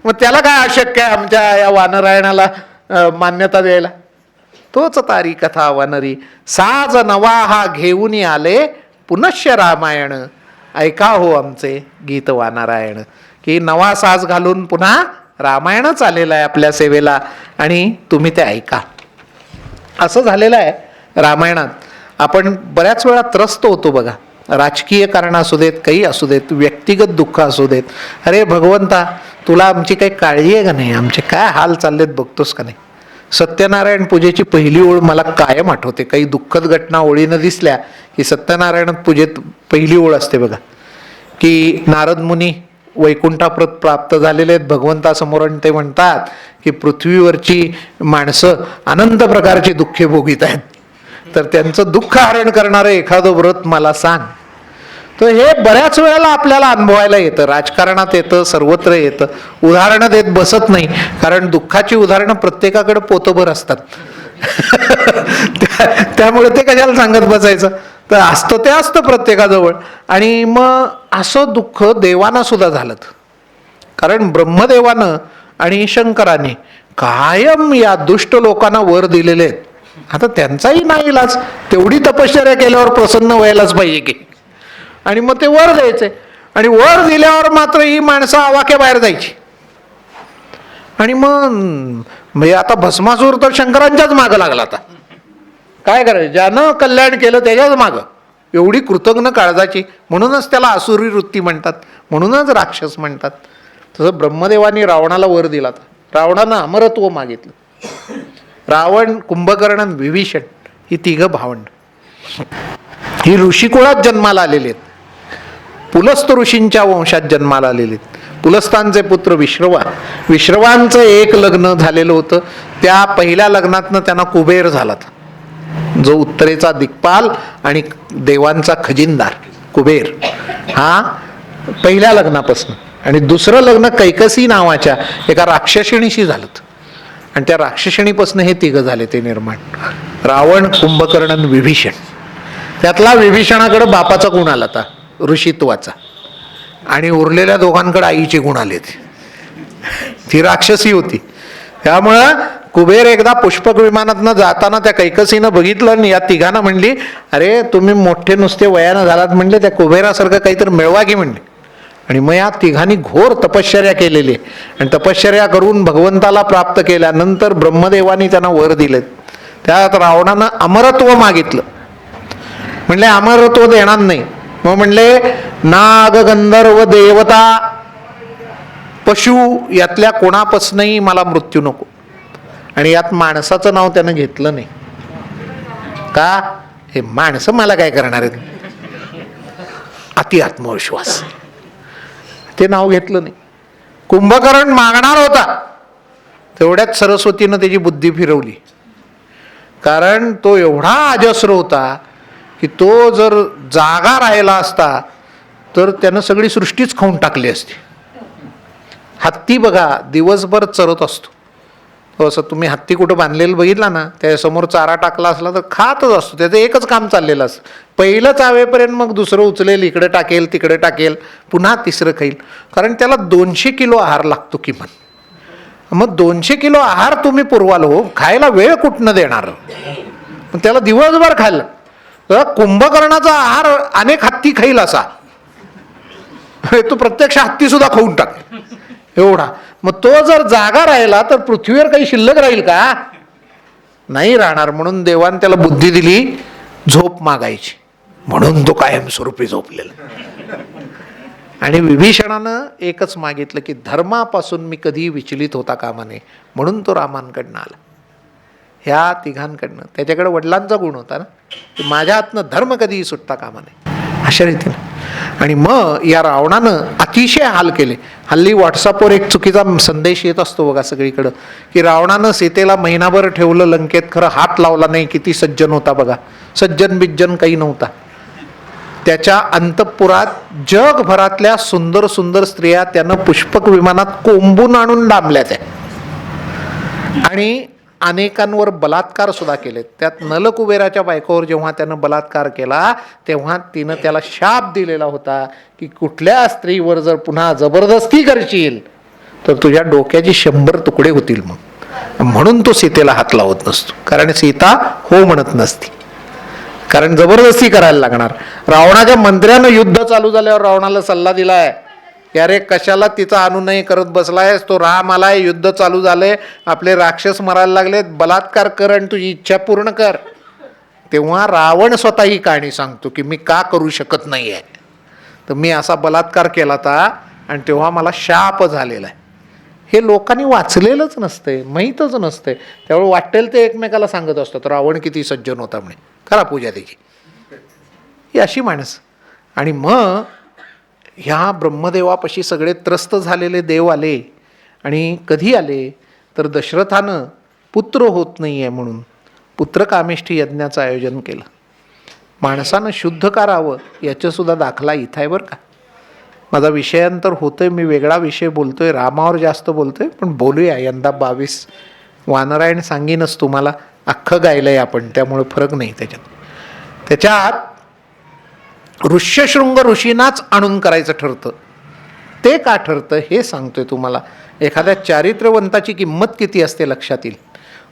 मग त्याला काय अशक्य आहे आमच्या या वानरायणाला मान्यता द्यायला? तोच तारी कथा वानरी. साज नवा हा घेऊन आले पुनश्य रामायण. ऐका हो आमचे गीत वानारायण. की नवा साज घालून पुन्हा रामायणच आलेलं आहे आपल्या सेवेला, आणि तुम्ही ते ऐका. असं झालेलं आहे रामायणात. आपण बऱ्याच वेळा त्रस्त होतो बघा, राजकीय कारण असू देत, काही असू देत, व्यक्तिगत दुःख असू देत. अरे भगवंता, तुला आमची काही काळजी आहे का नाही? आमचे काय हाल चाललेत बघतोस का नाही? सत्यनारायण पूजेची पहिली ओळ मला कायम आठवते. काही दुःखद घटना ओळीनं दिसल्या की सत्यनारायण पूजेत पहिली ओळ असते बघा, की नारद मुनी वैकुंठाप्रत प्राप्त झालेले आहेत भगवंतासमोर, आणि ते म्हणतात की पृथ्वीवरची माणसं अनंत प्रकारची दुःखे भोगीत आहेत, तर त्यांचं दुःख हरण करणारं एखादं व्रत मला सांग. तर हे बऱ्याच वेळेला आपल्याला अनुभवायला येतं, राजकारणात येतं, सर्वत्र येतं. उदाहरणं देत बसत नाही, कारण दुःखाची उदाहरणं प्रत्येकाकडे पोतभर असतात. त्यामुळे ते कशाला सांगत बसायचं? तर असतं ते असतं प्रत्येकाजवळ. आणि मग असं दुःख देवांना सुद्धा झालं. कारण ब्रह्मदेवानं आणि शंकराने कायम या दुष्ट लोकांना वर दिलेले आहेत. आता त्यांचाही नाईलाज, तेवढी तपश्चर्या केल्यावर प्रसन्न व्हायलाच पाहिजे की, आणि मग ते वर द्यायचे. आणि वर दिल्यावर मात्र ही माणसं आवाक्या बाहेर जायची. आणि मग म्हणजे आता भस्मासूर तर शंकरांच्याच मागं लागला. आता काय करायचं, ज्यानं कल्याण केलं त्याच्याच मागं, एवढी कृतज्ञ काळजाची. म्हणूनच त्याला आसुरी वृत्ती म्हणतात, म्हणूनच राक्षस म्हणतात. तसं ब्रह्मदेवानी रावणाला वर दिला. रावणानं अमरत्व मागितलं. रावण, कुंभकर्ण, विभीषण ही तिघं भावंड ही ऋषिकुळात जन्माला आलेले आहेत. पुलस्त ऋषींच्या वंशात जन्माला आलेले आहेत. पुलस्तांचे पुत्र विश्रवा, विश्रवांचं एक लग्न झालेलं होतं. त्या पहिल्या लग्नातनं त्यांना कुबेर झाला, जो उत्तरेचा दिक्पाल आणि देवांचा खजिनदार कुबेर, हा पहिल्या लग्नापासून. आणि दुसरं लग्न कैकसी नावाच्या एका राक्षसिणीशी झालं, आणि त्या राक्षसिणीपासून हे तिघं झाले ते निर्माण. रावण, कुंभकर्ण, विभीषण. त्यातला विभीषणाकडे बापाचा गुण आला होता, ऋषित्वाचा, आणि उरलेल्या दोघांकडे आईचे गुण आले. ती राक्षसी होती. त्यामुळं कुबेर एकदा पुष्पक विमानातनं जाताना त्या कैकसीनं बघितलं आणि या तिघांना म्हणली, अरे तुम्ही मोठे नुसते वयानं झालात म्हणले, त्या कुबेरासारखं काहीतरी मिळवा की म्हणले. आणि मग या तिघांनी घोर तपश्चर्या केलेली, आणि तपश्चर्या करून भगवंताला प्राप्त केल्यानंतर ब्रह्मदेवानी त्यांना वर दिलेत. त्यात रावणानं अमरत्व मागितलं. म्हणले अमरत्व देणार नाही. मग म्हणले नाग, गंधर्व, देवता, पशु यातल्या कोणापासूनही मला मृत्यू नको. आणि यात माणसाचं नाव त्यानं घेतलं नाही. का? हे माणसं मला काय करणार आहेत, अति आत्मविश्वास, ते नाव घेतलं नाही. कुंभकर्ण मागणार होता, तेवढ्यात सरस्वतीनं त्याची बुद्धी फिरवली. कारण तो एवढा अजस्र होता की तो जर जागा राहिला असता तर त्यानं सगळी सृष्टीच खाऊन टाकली असती. हत्ती बघा दिवसभर चरत असतो. असं तुम्ही हत्ती कुठं बांधलेलं बघितला ना, त्याच्यासमोर चारा टाकला असला तर खातच असतो. त्याचं एकच काम चाललेलं असतं, पहिलं चावेपर्यंत मग दुसरं उचलेल, इकडे टाकेल, तिकडे टाकेल, पुन्हा तिसरं खाईल. कारण त्याला 200 किलो आहार लागतो किमान. मग 200 किलो आहार तुम्ही पुरवाल हो, खायला वेळ कुठनं देणार? पण त्याला दिवसभर खायला. कुंभकर्णाचा आहार अनेक हत्ती खाईल असा, तो प्रत्यक्ष हत्ती सुद्धा खाऊन टाकेल एवढा. मग तो जर जागा राहिला तर पृथ्वीवर काही शिल्लक राहील का? नाही राहणार. म्हणून देवान त्याला बुद्धी दिली, झोप मागायची, म्हणून तो कायमस्वरूपी झोपलेला. आणि विभीषणानं एकच मागितलं की धर्मापासून मी कधी विचलित होता कामा नये, म्हणून तो रामांकडनं आला. ह्या तिघांकडनं. त्याच्याकडे वडिलांचा गुण होता ना, की माझ्या हातनं धर्म कधीही सुटता कामा नये, अशा रीतीनं. आणि मग या रावणानं अतिशय हाल केले. हल्ली व्हॉट्सअपवर एक चुकीचा संदेश येत असतो बघा सगळीकडं, की रावणानं सीतेला महिनाभर ठेवलं लंकेत, खरं हात लावला नाही. किती सज्जन होता बघा, सज्जन बिज्जन काही नव्हता. त्याच्या अंतःपुरात जगभरातल्या सुंदर सुंदर स्त्रिया त्यानं पुष्पक विमानात कोंबून आणून डांबल्या त्या, आणि अनेकांवर बलात्कार सुद्धा केले. त्यात नलकुबेराच्या बायकोवर जेव्हा त्यानं बलात्कार केला तेव्हा तिनं त्याला शाप दिलेला होता की कुठल्या स्त्रीवर जर पुन्हा जबरदस्ती करशील तर तुझ्या डोक्याचे 100 तुकडे होतील. मग म्हणून तो सीतेला हात लावत नसतो, कारण सीता हो म्हणत नसती, कारण जबरदस्ती करायला लागणार. रावणाच्या मंत्र्यानं युद्ध चालू झाल्यावर रावणाला सल्ला दिलाय की अरे कशाला तिचा अनुनय करत बसलायस, तो राम आलाय, युद्ध चालू झालंय, आपले राक्षस मरायला लागलेत, बलात्कार कर आणि तुझी इच्छा पूर्ण कर. तेव्हा रावण स्वतः ही कहाणी सांगतो की मी का करू शकत नाही आहे, तर मी असा बलात्कार केला होता आणि तेव्हा मला शाप झालेला आहे. हे लोकांनी वाचलेलंच नसतंय, माहीतच नसतंय. त्यामुळे वाटेल ते एकमेकाला सांगत असतात रावण किती सज्जन होता म्हणे, करा पूजा त्याची. ही अशी माणसं. आणि मग ह्या ब्रह्मदेवापाशी सगळे त्रस्त झालेले देव आले. आणि कधी आले तर दशरथानं पुत्र होत नाही आहे म्हणून पुत्रकामेष्ठी यज्ञाचं आयोजन केलं. माणसानं शुद्ध करावं याच्यासुद्धा दाखला इथं आहे बरं का. माझा विषयांतर होतोय, मी वेगळा विषय बोलतोय, रामावर जास्त बोलतोय, पण बोलूया यंदा 22 वानरायण सांगीनच तुम्हाला, अख्खं गायलं आहे आपण, त्यामुळे फरक नाही त्याच्यात. त्याच्यात ऋष्यशृंग ऋषींनाच आणून करायचं ठरतं. ते का ठरतं हे सांगतोय तुम्हाला. एखाद्या चारित्र्यवंताची किंमत किती असते लक्षात येईल.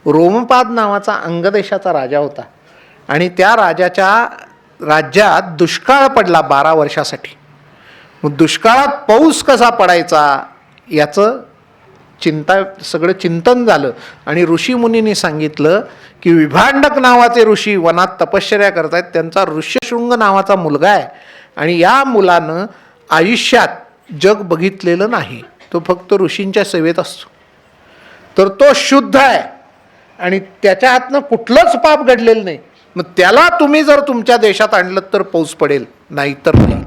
रोमपाद नावाचा अंगदेशाचा राजा होता आणि त्या राजाच्या राज्यात दुष्काळ पडला 12 वर्षासाठी. मग दुष्काळात पाऊस कसा पडायचा याचं सगळं चिंतन झालं आणि ऋषीमुनींनी सांगितलं की विभांडक नावाचे ऋषी वनात तपश्चर्या करतायत, त्यांचा ऋष्यशृंग नावाचा मुलगा आहे आणि या मुलानं आयुष्यात जग बघितलेलं नाही, तो फक्त ऋषींच्या सेवेत असतो, तर तो शुद्ध आहे आणि त्याच्या हातनं कुठलंच पाप घडलेलं नाही. मग त्याला तुम्ही जर तुमच्या देशात आणलं तर पाऊस पडेल, नाही तर नाही.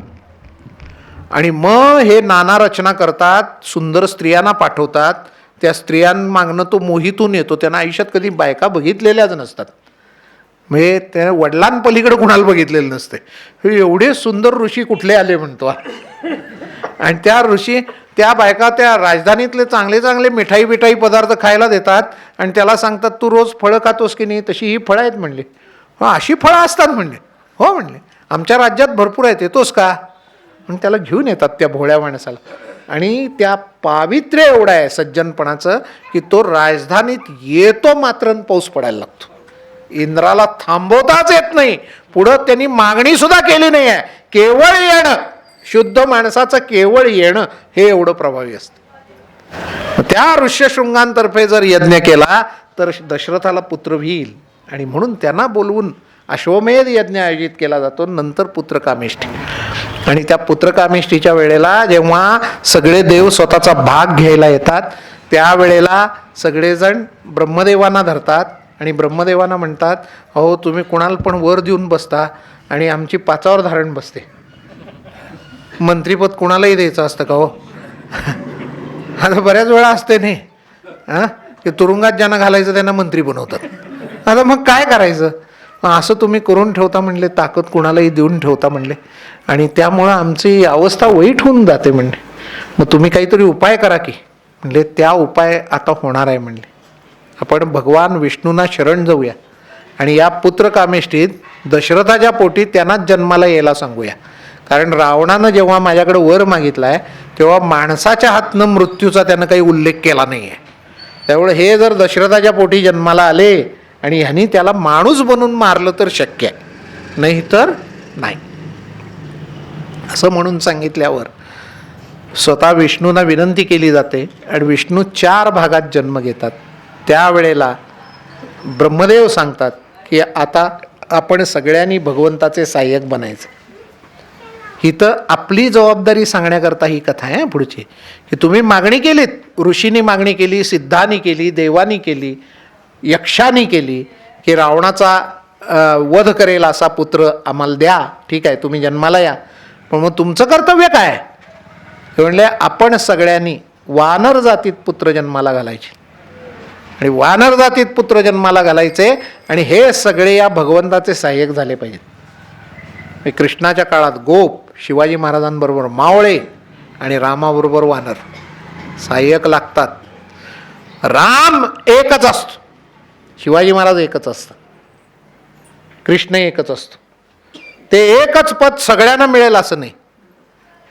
आणि मग हे नाना रचना करतात, सुंदर स्त्रियांना पाठवतात, त्या स्त्रियांमागनं तो मोहितून येतो. त्यांना आयुष्यात कधी बायका बघितलेल्याच नसतात, म्हणजे त्या वडिलांपलीकडे कुणाला बघितलेलं नसते. हे एवढे सुंदर ऋषी कुठले आले म्हणतो. आणि त्या ऋषी त्या बायका त्या राजधानीतले चांगले चांगले मिठाई पदार्थ खायला देतात आणि त्याला सांगतात तू रोज फळं खातोस की नाही, तशी ही फळं आहेत म्हणले. अशी फळं असतात म्हणले. हो म्हणले, आमच्या राज्यात भरपूर आहेत, येतोस का. म्हणून त्याला घेऊन येतात त्या भोळ्या माणसाला. आणि त्या पावित्र्य एवढं आहे सज्जनपणाचं की तो राजधानीत येतो मात्र पाऊस पडायला लागतो. इंद्राला थांबवताच येत नाही, पुढं त्यांनी मागणी सुद्धा केली नाही आहे, केवळ येणं, शुद्ध माणसाचं केवळ येणं हे एवढं प्रभावी असतं. त्या ऋष्यशृंगांतर्फे जर यज्ञ केला तर दशरथाला पुत्र होईल आणि म्हणून त्यांना बोलवून अश्वमेध यज्ञ आयोजित केला जातो. नंतर पुत्रकामेष्ठी. आणि त्या पुत्रकामेष्टीच्या वेळेला जेव्हा सगळे देव स्वतःचा भाग घ्यायला येतात त्यावेळेला सगळेजण ब्रह्मदेवांना धरतात आणि ब्रह्मदेवांना म्हणतात, अहो तुम्ही कुणाला पण वर देऊन बसता आणि आमची पाचावर धारण बसते. मंत्रीपद कुणालाही द्यायचं असतं का हो. आता बऱ्याच वेळा असते नाही की तुरुंगात ज्यांना घालायचं त्यांना मंत्री बनवतात. आता मग काय करायचं. असं तुम्ही करून ठेवता म्हणले, ताकद कुणालाही देऊन ठेवता म्हणले, आणि त्यामुळं आमची अवस्था वाईट होऊन जाते म्हणले. मग तुम्ही काहीतरी उपाय करा की. म्हणले त्या उपाय आता होणार आहे म्हणले. आपण भगवान विष्णूंना शरण जाऊया आणि या पुत्रकामेष्टीत दशरथाच्या पोटी त्यांनाच जन्माला यायला सांगूया. कारण रावणानं जेव्हा माझ्याकडे वर मागितला आहे तेव्हा माणसाच्या हातनं मृत्यूचा त्यानं काही उल्लेख केला नाही आहे. त्यामुळे हे जर दशरथाच्या पोटी जन्माला आले आणि ह्यांनी त्याला माणूस बनून मारलं तर शक्य आहे, नाही तर नाही. असं म्हणून सांगितल्यावर स्वतः विष्णूंना विनंती केली जाते आणि विष्णू 4 भागात जन्म घेतात. त्यावेळेला ब्रह्मदेव सांगतात की आता आपण सगळ्यांनी भगवंताचे सहाय्यक बनायचं. ही तर आपली जबाबदारी सांगण्याकरता ही कथा आहे पुढची, की तुम्ही मागणी केलीत, ऋषींनी मागणी केली, सिद्धांनी केली, देवानी केली, यक्षांनी केली की रावणाचा वध करेल असा पुत्र आम्हाला द्या. ठीक आहे, तुम्ही जन्माला या, पण मग तुमचं कर्तव्य काय. हे म्हणले आपण सगळ्यांनी वानर जातीत पुत्र जन्माला घालायचे आणि वानर जातीत पुत्र जन्माला घालायचे आणि हे सगळे या भगवंताचे सहाय्यक झाले पाहिजेत. कृष्णाच्या काळात गोप, शिवाजी महाराजांबरोबर मावळे आणि रामाबरोबर वानर सहाय्यक लागतात. राम एकच असतो, शिवाजी महाराज एकच असतात, कृष्ण एकच असतो. ते एकच पद सगळ्यांना मिळेल असं नाही,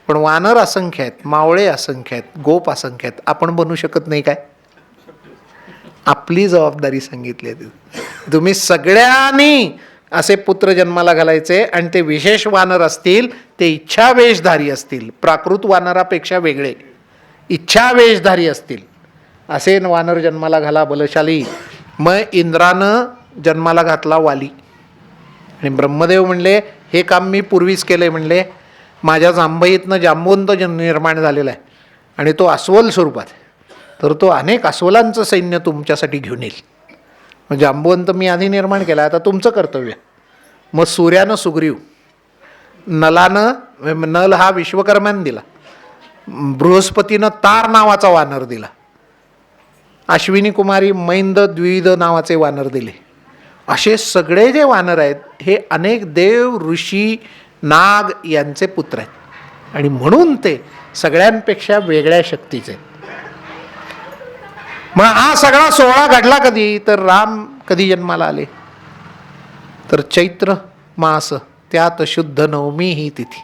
पण वानर असंख्य आहेत, मावळे असंख्य आहेत, गोप असंख्य आहेत. आपण बनू शकत नाही काय. आपली जबाबदारी सांगितली आहे. तुम्ही सगळ्यांनी असे पुत्र जन्माला घालायचे आणि ते विशेष वानर असतील, ते इच्छावेशधारी असतील, प्राकृत वानरापेक्षा वेगळे इच्छावेशधारी असतील असे वानर जन्माला घाला बलशाली. मग इंद्रानं जन्माला घातला वाली आणि ब्रह्मदेव म्हणले हे काम मी पूर्वीच केले. म्हणले माझ्या जांभईतनं जांबवंत निर्माण झालेला आहे आणि तो अस्वल स्वरूपात, तर तो अनेक अस्वलांचं सैन्य तुमच्यासाठी घेऊन येईल. मग जांबवंत मी आधी निर्माण केला, आता तुमचं कर्तव्य. मग सूर्यानं सुग्रीव, नल हा विश्वकर्म्यानं दिला, बृहस्पतीनं तार नावाचा वानर दिला, अश्विनी कुमारी मैंद द्विध नावाचे वानर दिले. असे सगळे जे वानर आहेत हे अनेक देव, ऋषी, नाग यांचे पुत्र आहेत आणि म्हणून ते सगळ्यांपेक्षा वेगळ्या शक्तीचे. मग हा सगळा सोहळा घडला कधी, तर राम कधी जन्माला आले, तर चैत्र मास, त्यात शुद्ध नवमी ही तिथी,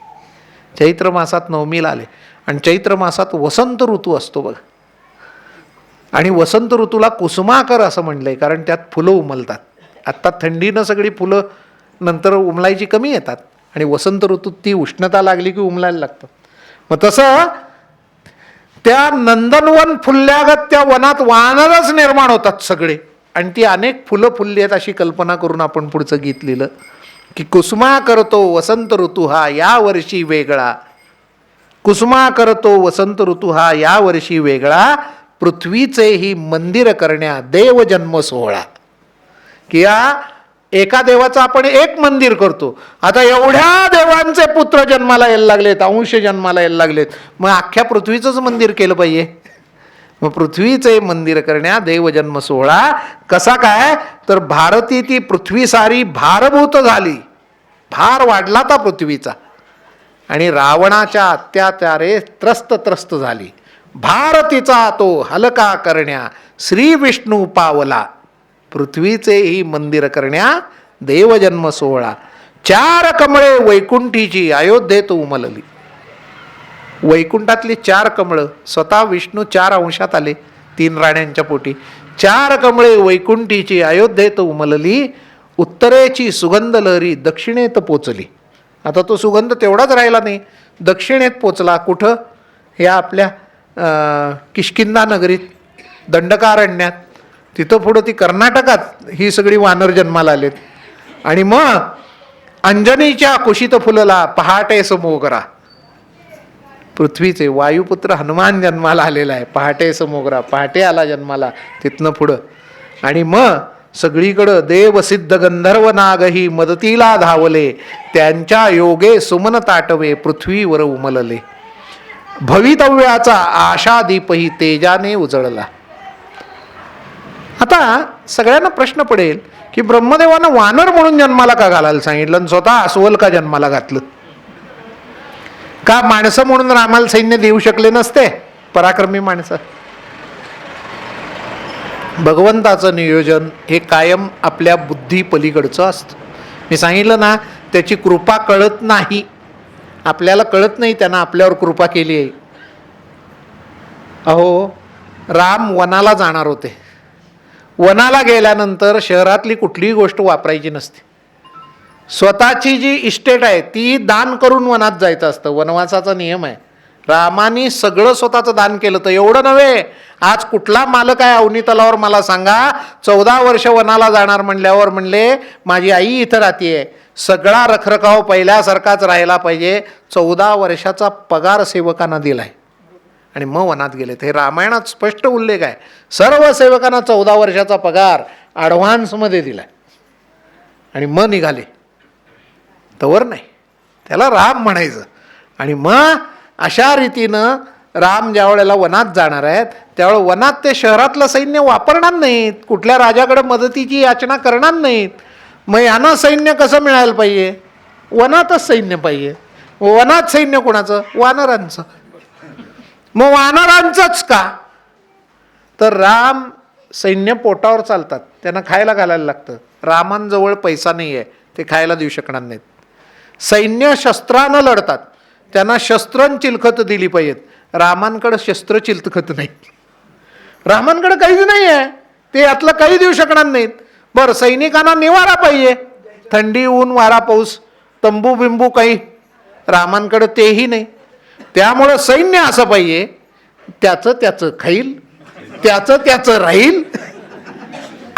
चैत्र मासात नवमीला आले. आणि चैत्र मासात वसंत ऋतू असतो बघा. आणि वसंत ऋतूला कुसुमाकर असं म्हणलंय, कारण त्यात फुलं उमलतात. आत्ता थंडीनं सगळी फुलं नंतर उमलायची कमी येतात आणि वसंत ऋतूत ती उष्णता लागली की उमलायला लागतात. मग तसं त्या नंदनवन फुलल्यागत त्या वनात वानरच निर्माण होतात सगळे, आणि ती अनेक फुलं फुलली आहेत अशी कल्पना करून आपण पुढचं गीत लिहिलं की कुसुमा करतो वसंत ऋतू हा या वर्षी वेगळा, कुसुमा करतो वसंत ऋतू हा या वर्षी वेगळा, पृथ्वीचेही मंदिर करण्या देव जन्म सोहळा. की या एका देवाचं आपण एक मंदिर करतो, आता एवढ्या देवांचे पुत्र जन्माला यायला लागलेत, अंश जन्माला यायला लागलेत, मग अख्ख्या पृथ्वीचंच मंदिर केलं पाहिजे. मग पृथ्वीचे मंदिर करण्या देवजन्म सोहळा. कसा काय तर भारती ती पृथ्वी सारी भारभूत झाली, भार वाढला था पृथ्वीचा, आणि रावणाच्या अत्याचारे त्रस्त झाली. भारतीचा तो हलका करण्या श्री विष्णू पावला, पृथ्वीचेही मंदिर करण्या देवजन्म सोहळा. 4 कमळे वैकुंठीची अयोध्येत उमलली. वैकुंठातली 4 कमळं, स्वतः विष्णू 4 अंशात आले 3 राण्यांच्या पोटी. 4 कमळे वैकुंठीची अयोध्येत उमलली, उत्तरेची सुगंध लहरी दक्षिणेत पोचली. आता तो सुगंध तेवढाच राहिला नाही, दक्षिणेत पोचला. कुठं? हे आपल्या किष्किंधा नगरीत, दंडकारण्यात. तिथं पुढं ती कर्नाटकात ही सगळी वानर जन्माला आलेत. आणि मग अंजनीच्या कुशीत फुलला पहाटेस मोगरा, पृथ्वीचे वायुपुत्र हनुमान जन्माला आलेला आहे. पहाटेस मोगरा, पहाटे आला जन्माला तिथनं पुढं. आणि मग सगळीकडं देवसिद्ध गंधर्व नागही मदतीला धावले, त्यांच्या योगे सुमन ताटवे पृथ्वीवर उमलले. भवितव्याचा आशादीपही तेजाने उजळला. आता सगळ्यांना प्रश्न पडेल की ब्रह्मदेवानं वानर म्हणून जन्माला का घालायला सांगितलं आणि स्वतः अस्वल का जन्माला घातलं? का माणसं म्हणून रामाला सैन्य देऊ शकले नसते? पराक्रमी माणसं. भगवंताचं नियोजन हे कायम आपल्या बुद्धी पलीकडचं असतं. मी सांगितलं ना, त्याची कृपा कळत नाही, आपल्याला कळत नाही त्यानं आपल्यावर कृपा केली आहे. अहो, राम वनाला जाणार होते. वनाला गेल्यानंतर शहरातली कुठलीही गोष्ट वापरायची नसते. स्वतःची जी इस्टेट आहे ती दान करून वनात जायचं असतं, वनवासाचा नियम आहे. रामाने सगळं स्वतःचं दान केलं. तर एवढं नव्हे, आज कुठला मालक आहे अवनी तलावर मला सांगा, 14 वर्ष वनाला जाणार म्हणल्यावर म्हणले माझी आई इथं राहतीये, सगळा रखरखाव पहिल्यासारखाच राहायला पाहिजे, 14 वर्षाचा पगार सेवकांना दिलाय आणि मग वनात गेले. हे रामायणात स्पष्ट उल्लेख आहे. सर्व सेवकांना 14 वर्षाचा पगार ॲडव्हान्समध्ये दिलाय आणि मग निघाले. तवर नाही, त्याला राम म्हणायचं. आणि मग अशा रीतीनं राम ज्या वेळेला वनात जाणार आहेत त्यावेळेला वनात ते शहरातलं सैन्य वापरणार नाहीत, कुठल्या राजाकडे मदतीची याचना करणार नाहीत. मग यांना सैन्य कसं मिळायला पाहिजे? वनातच सैन्य पाहिजे. वनात सैन्य कोणाचं? वानरांचं. मग वानरांचंच का? तर राम सैन्य पोटावर चालतात, त्यांना खायला घालायला लागतं. रामांजवळ पैसा नाही आहे, ते खायला देऊ शकणार नाहीत. सैन्य शस्त्रानं लढतात, त्यांना शस्त्रं चिलखत दिली पाहिजेत. रामांकडं शस्त्र चिलखत नाही, रामांकडं काहीच नाही आहे, ते यातलं काही देऊ शकणार नाहीत. बरं, सैनिकांना निवारा पाहिजे, थंडी ऊन वारा पाऊस, तंबू बिंबू काही, रामांकडं तेही नाही. त्यामुळं सैन्य असं पाहिजे त्याचं त्याचं खाईल, त्याचं त्याचं राहील,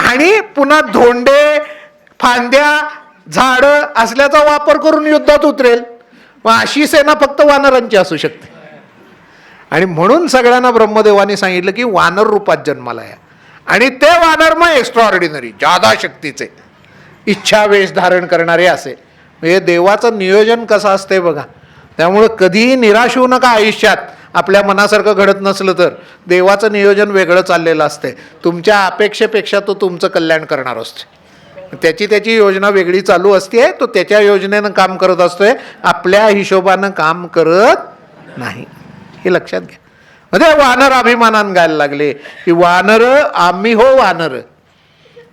आणि पुन्हा धोंडे फांद्या झाडं असल्याचा वापर करून युद्धात उतरेल. मग अशी सेना फक्त वानरांची असू शकते. आणि म्हणून सगळ्यांना ब्रह्मदेवाने सांगितलं की वानर रूपात जन्माला या. आणि ते वानर मग एक्स्ट्राऑर्डिनरी, जादा शक्तीचे, इच्छा वेश धारण करणारे असे. म्हणजे देवाचं नियोजन कसं असते बघा. त्यामुळं कधीही निराश होऊ नका आयुष्यात. आपल्या मनासारखं घडत नसलं तर देवाचं नियोजन वेगळं चाललेलं असते. तुमच्या अपेक्षेपेक्षा तो तुमचं कल्याण करणार असतो. त्याची त्याची योजना वेगळी चालू असते, तो त्याच्या योजनेनं काम करत असतोय, आपल्या हिशोबानं काम करत नाही. हे लक्षात घ्या. म्हणजे वानर अभिमानानं गायला लागले की वानर आम्ही हो वानर.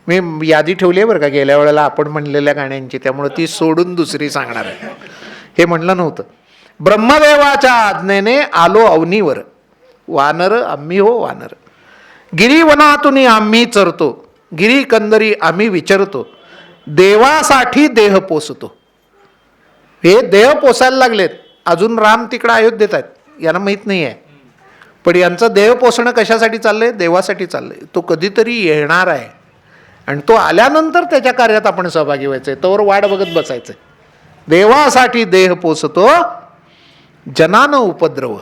मी यादी ठेवली आहे बरं का गेल्या वेळेला आपण म्हणलेल्या गाण्यांची, त्यामुळं ती सोडून दुसरी सांगणार आहे. हे म्हणलं नव्हतं. ब्रह्मदेवाच्या आज्ञेने आलो अवनीवर. वानर आम्ही हो वानर. गिरीवनातून आम्ही चरतो, गिरी कंदरी आम्ही विचरतो, देवासाठी देह पोसतो. हे देह पोसायला लागलेत. अजून राम तिकडं अयोध्येत आहेत, यांना माहीत नाही आहे. पण यांचं देह पोसणं कशासाठी चाललंय? देवासाठी चाललंय. तो कधीतरी येणार आहे आणि तो आल्यानंतर त्याच्या कार्यात आपण सहभागी व्हायचंय. तोवर वाट बघत बसायचंय. देवासाठी देह पोसतो, जनानं उपद्रव.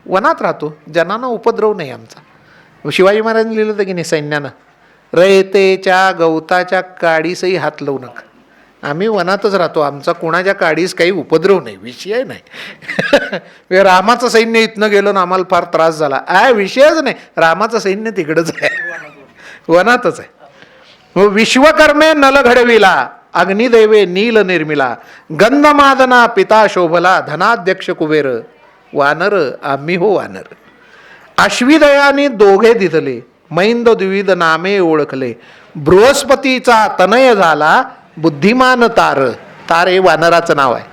वनात राहतो, जनानं उपद्रव नाही आमचा. शिवाजी महाराजांनी लिहिलं होतं की नाही सैन्यानं, रयतेच्या गवताच्या काडीसही हात लावू नका. आम्ही वनातच राहतो, आमचा कोणाच्या काडीस काही उपद्रव नाही, विषय नाही. रामाचं सैन्य इथनं गेलं ना आम्हाला फार त्रास झाला, विषयच नाही. रामाचं सैन्य तिकडंच आहे, वनातच आहे. विश्वकर्मे नल घडविला, अग्निदेवे नील निर्मिला, गंधमादना पिता शोभला, धनाध्यक्ष कुबेर. वानर आम्ही हो वानर. अश्विदयाने दोघे दिधले, मैंद द्विविध नामे ओळखले, बृहस्पतीचा तनय झाला, बुद्धिमान तार. तार हे वानराचं नाव आहे.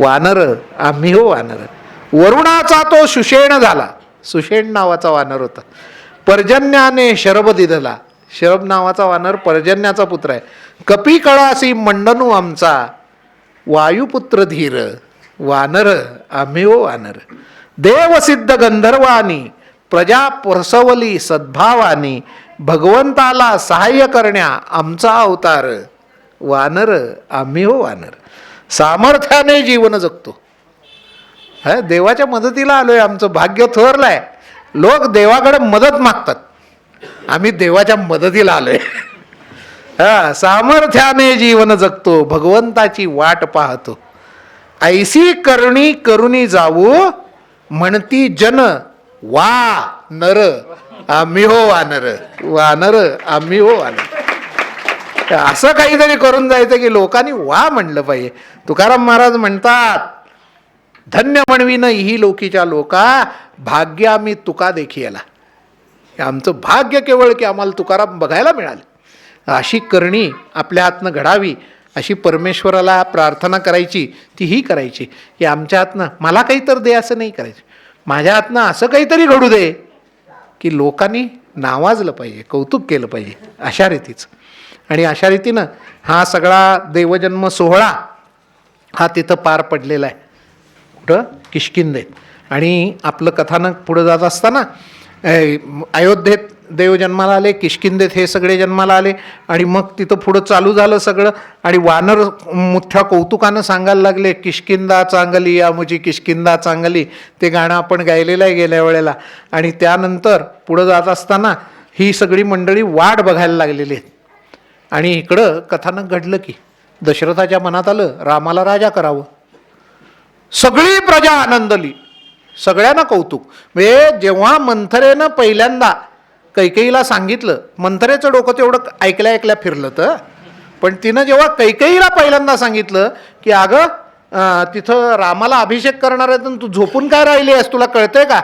वानर आम्ही हो वानर. वरुणाचा तो सुषेण झाला, सुषेण नावाचा वानर होता. पर्जन्याने शरभ दिधला, शरभ नावाचा वानर पर्जन्याचा पुत्र आहे. कपी कळासी मंडनू आमचा, वायुपुत्र धीर. वानर आम्ही हो वानर. देवसिद्ध गंधर्वानी, प्रजा प्रसवली सद्भावानी, भगवंताला सहाय्य करण्या आमचा अवतार. वानर आम्ही हो वानर. सामर्थ्याने जीवन जगतो. देवाच्या मदतीला आलोय, आमचं भाग्य थोरलंय. लोक देवाकडे मदत मागतात, आम्ही देवाच्या मदतीला आलोय. सामर्थ्याने जीवन जगतो, भगवंताची वाट पाहतो. ऐसी करणी करुणी जाऊ, म्हणती जन वा नर आम्ही हो वानर. वानर आम्ही हो वानर. असं काहीतरी करून जायचं की लोकांनी वा म्हणलं पाहिजे. तुकाराम महाराज म्हणतात, धन्य म्हणवीन ही लोकीच्या लोका, भाग्य आम्ही तुका देखीला. आमचं भाग्य केवळ की आम्हाला तुकाराम बघायला मिळाले. अशी करणी आपल्या हातनं घडावी, अशी परमेश्वराला प्रार्थना करायची, तीही करायची की आमच्या हातनं मला काहीतरी दे असं नाही करायचं. माझ्या हातनं असं काहीतरी घडू दे की लोकांनी नावाजलं पाहिजे, कौतुक केलं पाहिजे, अशा रीतीचं. आणि अशा रीतीनं हा सगळा देवजन्म सोहळा हा तिथं पार पडलेला आहे. कुठं? किष्किंधेत. आणि आपलं कथानक पुढं जात असताना अयोध्येत देव जन्माला आले, किष्किंधेत हे सगळे जन्माला आले. आणि मग तिथं पुढं चालू झालं सगळं. आणि वानर मोठ्या कौतुकानं सांगायला लागले, किष्किंधा चांगली आमुची किष्किंधा चांगली. ते गाणं आपण गायलेलं आहे गेल्या वेळेला. आणि त्यानंतर पुढं जात असताना ही सगळी मंडळी वाट बघायला लागलेली आहेत. आणि इकडं कथानक घडलं की दशरथाच्या मनात आलं रामाला राजा करावं. सगळी प्रजा आनंदली, सगळ्यांना कौतुक. म्हणजे जेव्हा मंथरेनं पहिल्यांदा कैकेयीला सांगितलं, मंथरेचं डोकं तेवढं ऐकल्या ऐकल्या फिरलं तर, पण तिनं जेव्हा कैकेयीला पहिल्यांदा सांगितलं की अगं तिथं रामाला अभिषेक करणार आहे तर तू झोपून काय राहिली आहेस, तुला कळतंय का?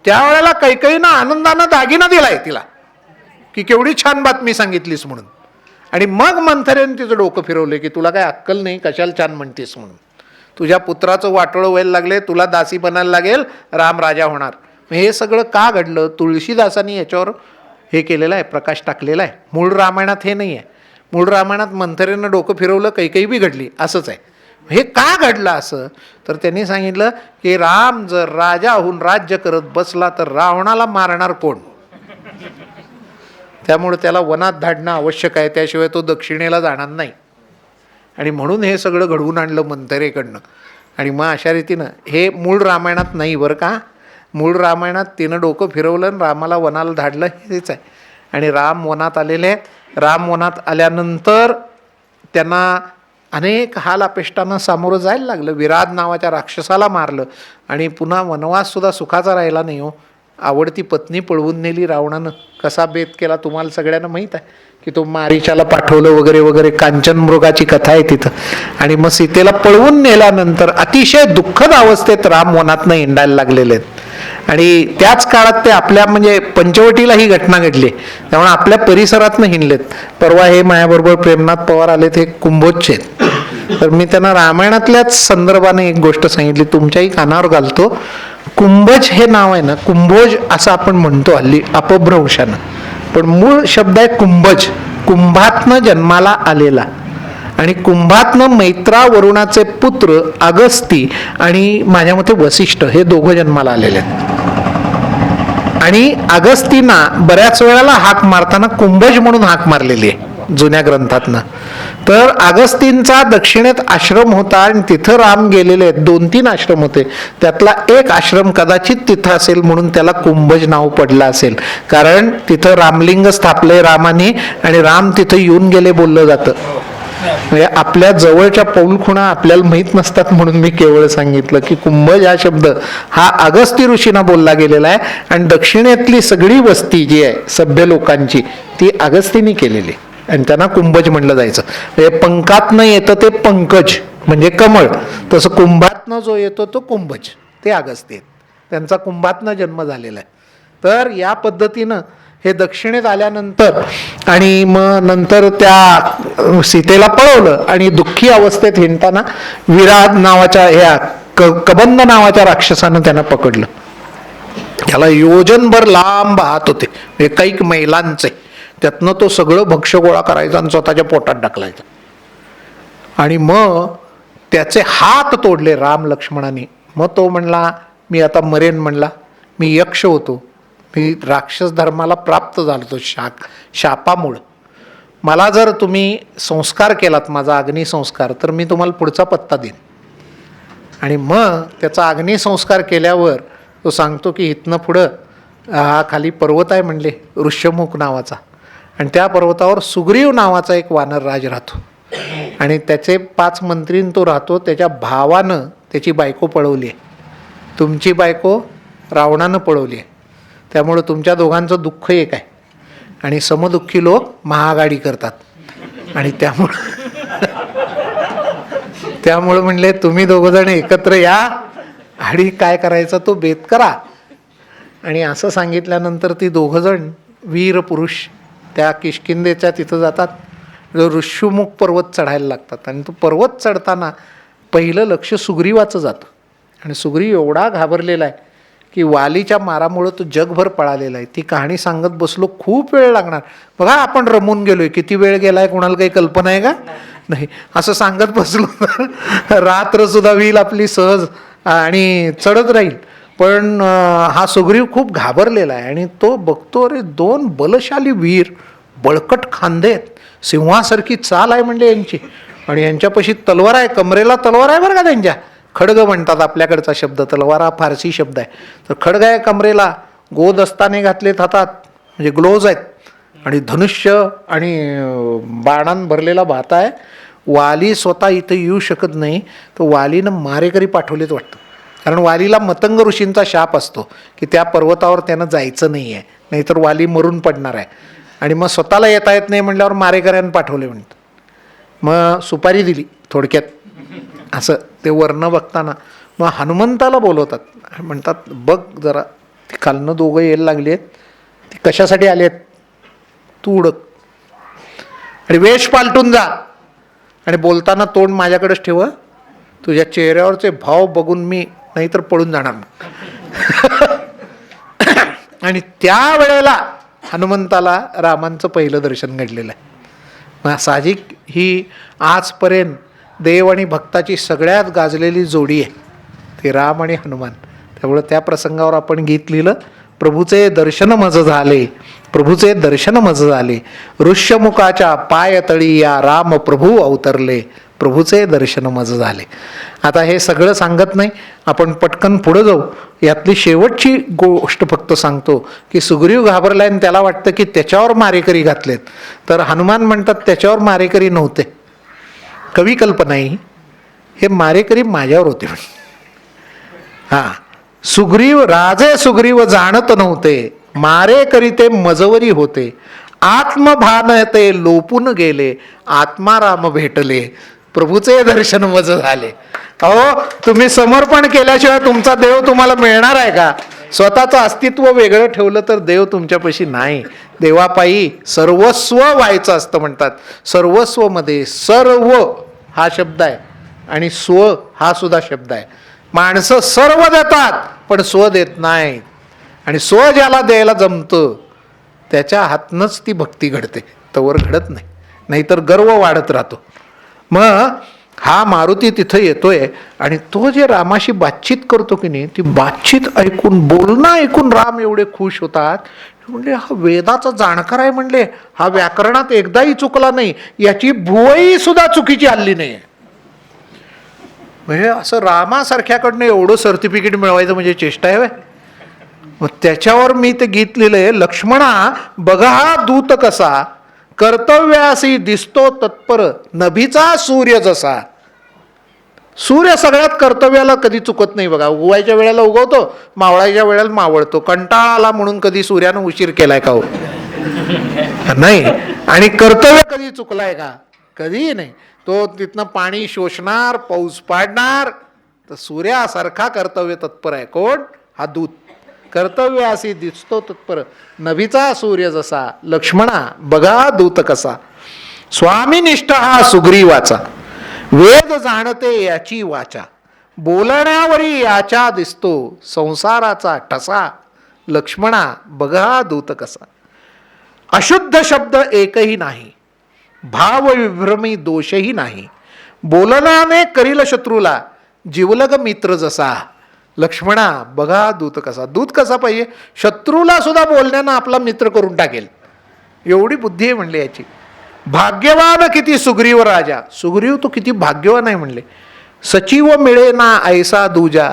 त्यावेळेला कैकेयीनं आनंदानं दागिना दिलाय तिला की केवढी छान बातमी सांगितलीस म्हणून. आणि मग मंथरेनं तिचं डोकं फिरवले की तुला काय अक्कल नाही, कशाला छान म्हणतेस म्हणून. तुझ्या पुत्राचं वाटोळं व्हायला लागले, तुला दासी बनायला लागेल, राम राजा होणार. हे सगळं का घडलं? तुळशीदासांनी याच्यावर हे केलेलं आहे, प्रकाश टाकलेला आहे. मूळ रामायणात हे नाही आहे. मूळ रामायणात मंथरेनं डोकं फिरवलं, कैकेयी बी घडली, असंच आहे. हे का घडलं असं? तर त्यांनी सांगितलं की राम जर राजा होऊन राज्य करत बसला तर रावणाला मारणार कोण? त्यामुळे त्याला वनात धाडणं आवश्यक आहे, त्याशिवाय तो दक्षिणेला जाणार नाही. आणि म्हणून हे सगळं घडवून आणलं मंथरेकडनं. आणि मग अशा रीतीनं हे मूळ रामायणात नाही बरं का. मूळ रामायणात तिनं डोकं फिरवलं आणि रामाला वनाला धाडलं, हेच आहे. आणि राम वनात आलेले आहेत. राम वनात आल्यानंतर त्यांना अनेक हाल अपेष्टांना सामोरं जायला लागलं. विराट नावाच्या राक्षसाला मारलं आणि पुन्हा वनवाससुद्धा सुखाचा राहिला नाही हो. आवडती पत्नी पळवून नेली रावणानं. कसा बेत केला तुम्हाला सगळ्यांना माहीत आहे की तो मारीचाला पाठवलं वगैरे वगैरे. कांचन मृगाची कथा आहे तिथं. आणि मग सीतेला पळवून नेल्यानंतर अतिशय दुःखद अवस्थेत राम वनातनं हिंडायला लागलेले आहेत. आणि त्याच काळात ते आपल्या म्हणजे पंचवटीला ही घटना घडली, त्यामुळे आपल्या परिसरातनं हिंडलेत. परवा हे माझ्याबरोबर प्रेमनाथ पवार आलेत, हे कुंभोजचे आहेत. तर मी त्यांना रामायणातल्याच संदर्भाने एक गोष्ट सांगितली, तुमच्याही कानावर घालतो. कुंभज हे नाव आहे ना, कुंभोज असं आपण म्हणतो हल्ली अपभ्रंशानं, पण मूळ शब्द आहे कुंभज, कुंभातनं जन्माला आलेला. आणि कुंभातनं मैत्रा वरुणाचे पुत्र अगस्ती आणि माझ्या मते वसिष्ठ हे दोघं जन्माला आलेले आहेत. आणि अगस्तींना बऱ्याच वेळेला हाक मारताना कुंभज म्हणून हाक मारलेली आहे जुन्या ग्रंथातनं. तर अगस्तींचा दक्षिणेत आश्रम होता आणि तिथं राम गेलेले आहेत. 2-3 आश्रम होते, त्यातला एक आश्रम कदाचित तिथं असेल म्हणून त्याला कुंभज नाव पडलं असेल, कारण तिथं रामलिंग स्थापले रामाने आणि राम तिथं येऊन गेले बोललं जातं. म्हणजे आपल्या जवळच्या पौलखुणा आपल्याला माहीत नसतात म्हणून मी केवळ सांगितलं की कुंभज हा शब्द हा अगस्ती ऋषींना बोलला गेलेला आहे. आणि दक्षिणेतली सगळी वस्ती जी आहे सभ्य लोकांची ती अगस्तींनी केलेली आणि त्यांना कुंभज म्हणलं जायचं. म्हणजे पंकातनं येतं ते पंकज म्हणजे कमळ, तसं कुंभातनं जो येतो तो कुंभज, ते अगस्ती आहेत. त्यांचा कुंभातनं जन्म झालेला आहे. तर या पद्धतीनं हे दक्षिणेत आल्यानंतर आणि मग नंतर त्या सीतेला पळवलं आणि दुःखी अवस्थेत हिंडताना विराट नावाच्या ह्या कबंद नावाच्या राक्षसानं त्यांना पकडलं. त्याला योजनभर लांब हात होते, एकाईक मैलांचे, त्यातनं तो सगळं भक्ष्य गोळा करायचा आणि स्वतःच्या पोटात टाकलायचा. आणि मग त्याचे हात तोडले राम लक्ष्मणाने. मग तो म्हणला मी आता मरेन, म्हणला मी यक्ष होतो, मी राक्षस धर्माला प्राप्त झालो तो शापामुळं. मला जर तुम्ही संस्कार केलात माझा अग्निसंस्कार तर मी तुम्हाला पुढचा पत्ता देईन. आणि मग त्याचा अग्निसंस्कार केल्यावर तो सांगतो की इथनं पुढं हा खाली पर्वत आहे म्हणले ऋष्यमुख नावाचा, आणि त्या पर्वतावर सुग्रीव नावाचा एक वानरराज राहतो आणि त्याचे 5 मंत्रीन तो राहतो. त्याच्या भावानं त्याची बायको पळवली आहे, तुमची बायको रावणानं पळवली आहे, त्यामुळं तुमच्या दोघांचं दुःख एक आहे आणि समदुःखी लोक महाआघाडी करतात. आणि त्यामुळं म्हणले तुम्ही दोघंजण एकत्र या आणि काय करायचं तो बेत करा. आणि असं सांगितल्यानंतर ती दोघंजण वीर पुरुष त्या किष्किंधेच्या तिथं जातात. ऋष्यमुख पर्वत चढायला लागतात आणि तो पर्वत चढताना पहिलं लक्ष सुग्रीवाचं जातं. आणि सुग्रीव एवढा घाबरलेला आहे की वालीच्या मारामुळं तो जगभर पळालेला आहे. ती कहाणी सांगत बसलो खूप वेळ लागणार. बघा आपण रमून गेलोय, किती वेळ गेलाय कोणाला काही कल्पना आहे का? नाही. असं सांगत बसलो तर रात्र सुद्धा होईल आपली सहज आणि चढत राहील. पण हा सुग्रीव खूप घाबरलेला आहे आणि तो बघतो रे 2 बलशाली वीर, बळकट खांदे आहेत, सिंहासारखी चाल आहे म्हणजे यांची, आणि यांच्यापाशी तलवार आहे, कमरेला तलवार आहे बरं का त्यांच्या. खडग म्हणतात आपल्याकडचा शब्द, तलवार हा फारसी शब्द आहे. तर खडग आहे कमरेला, गोदस्ताने घातलेत हातात म्हणजे ग्लोव्ज आहेत, आणि धनुष्य आणि बाणान भरलेला भाता आहे. वाली स्वतः इथं येऊ शकत नाही, तर वालीनं मारेकरी पाठवलेत वाटतं, कारण वालीला मतंग ऋषींचा शाप असतो की त्या पर्वतावर त्यानं जायचं नाही आहे, नाहीतर वाली मरून पडणार आहे. आणि मग स्वतःला येता येत नाही म्हटल्यावर मारेकऱ्यांना पाठवले म्हणतात. मग सुपारी दिली थोडक्यात असं ते वर्ण बघताना. मग हनुमंताला बोलवतात, म्हणतात बघ जरा ती खालनं दोघं यायला लागली आहेत, ती कशासाठी आली आहेत, तू उडक आणि वेश पालटून जा आणि बोलताना तोंड माझ्याकडेच ठेव, तुझ्या चेहऱ्यावरचे भाव बघून मी नाहीतर पळून जाणार. आणि त्या वेळेला हनुमंताला रामांचं पहिलं दर्शन घडलेलं आहे. मग साहजिक ही आजपर्यंत देव आणि भक्ताची सगळ्यात गाजलेली जोडी आहे ते राम आणि हनुमान. त्यामुळं त्या प्रसंगावर आपण गीत लिहिलं, प्रभूचे दर्शन मज झाले, प्रभूचे दर्शन मज झाले, ऋष्यमुखाच्या पायतळी या राम प्रभू अवतरले, प्रभूचे दर्शन मज झाले. आता हे सगळं सांगत नाही, आपण पटकन पुढं जाऊ. यातली शेवटची गोष्ट फक्त सांगतो की सुग्रीव घाबरलाय आणि त्याला वाटतं की त्याच्यावर मारेकरी घातलेत, तर हनुमान म्हणतात त्याच्यावर मारेकरी नव्हते, कवी कल्पना ही, हे मारेकरी माझ्यावर होते. हां, सुग्रीव राजे सुग्रीव जाणत नव्हते, मारेकरी ते मजवरी होते, आत्मभान ते लोपून गेले, आत्माराम भेटले, प्रभूचे दर्शन मज झाले. अहो, तुम्ही समर्पण केल्याशिवाय तुमचा देव तुम्हाला मिळणार आहे का? स्वतःचं अस्तित्व वेगळं ठेवलं तर देव तुमच्यापाशी नाही. देवापायी सर्वस्व व्हायचं असतं म्हणतात. सर्वस्वमध्ये सर्व हा शब्द आहे आणि स्व हा सुद्धा शब्द आहे. माणसं सर्व देतात पण स्व देत नाहीत, आणि स्व ज्याला द्यायला जमतं त्याच्या हातनंच ती भक्ती घडते, तवर घडत नाही, नाहीतर गर्व वाढत राहतो. मग हा मारुती तिथं येतोय आणि तो जे रामाशी बातचीत करतो की नाही, ती बातचीत ऐकून, बोलणं ऐकून राम एवढे खुश होतात. म्हणजे हा वेदाचा जाणकार आहे, म्हणले हा व्याकरणात एकदाही चुकला नाही, याची भुवई सुद्धा चुकीची हल्ली नाही. म्हणजे असं रामासारख्याकडनं एवढं सर्टिफिकेट मिळवायचं म्हणजे चेष्टा आहे. मग त्याच्यावर मी ते गीत लिहिलंय, लक्ष्मणा बघा हा दूत कसा, कर्तव्यासी दिसतो तत्पर, नभीचा सूर्य जसा. सूर्य सगळ्यात कर्तव्याला कधी चुकत नाही बघा. उगवायच्या वेळेला उगवतो, मावळायच्या वेळेला मावळतो. कंटाळा आला म्हणून कधी सूर्यानं उशीर केलाय का हो? नाही. आणि कर्तव्य कधी चुकलाय का? कधीही नाही. तो तिथनं पाणी शोषणार, पाऊस पाडणार. तर सूर्यासारखा कर्तव्य तत्पर आहे. कोण? हा दूत. कर्तव्य अशी दिसतो तत्पर, नभीचा सूर्य जसा, लक्ष्मणा बघा दूत कसा. स्वामीनिष्ठ हा सुग्रीवाचा, वेद जाणते याची वाचा, बोलण्यावरी याच्या दिसतो संसाराचा ठसा. लक्ष्मणा बघा दूत कसा. अशुद्ध शब्द एकही नाही, भाव विभ्रमी दोषही नाही, बोलण्याने करील शत्रूला, जीवलग मित्र जसा. लक्ष्मणा बघा दूत कसा. दूत कसा पाहिजे? शत्रूला सुद्धा बोलण्यानं आपला मित्र करून टाकेल, एवढी बुद्धी आहे म्हणले याची. भाग्यवान किती सुग्रीव राजा, सुग्रीव तो किती भाग्यवान आहे म्हणले. सचिव मिळे ना ऐसा दूजा,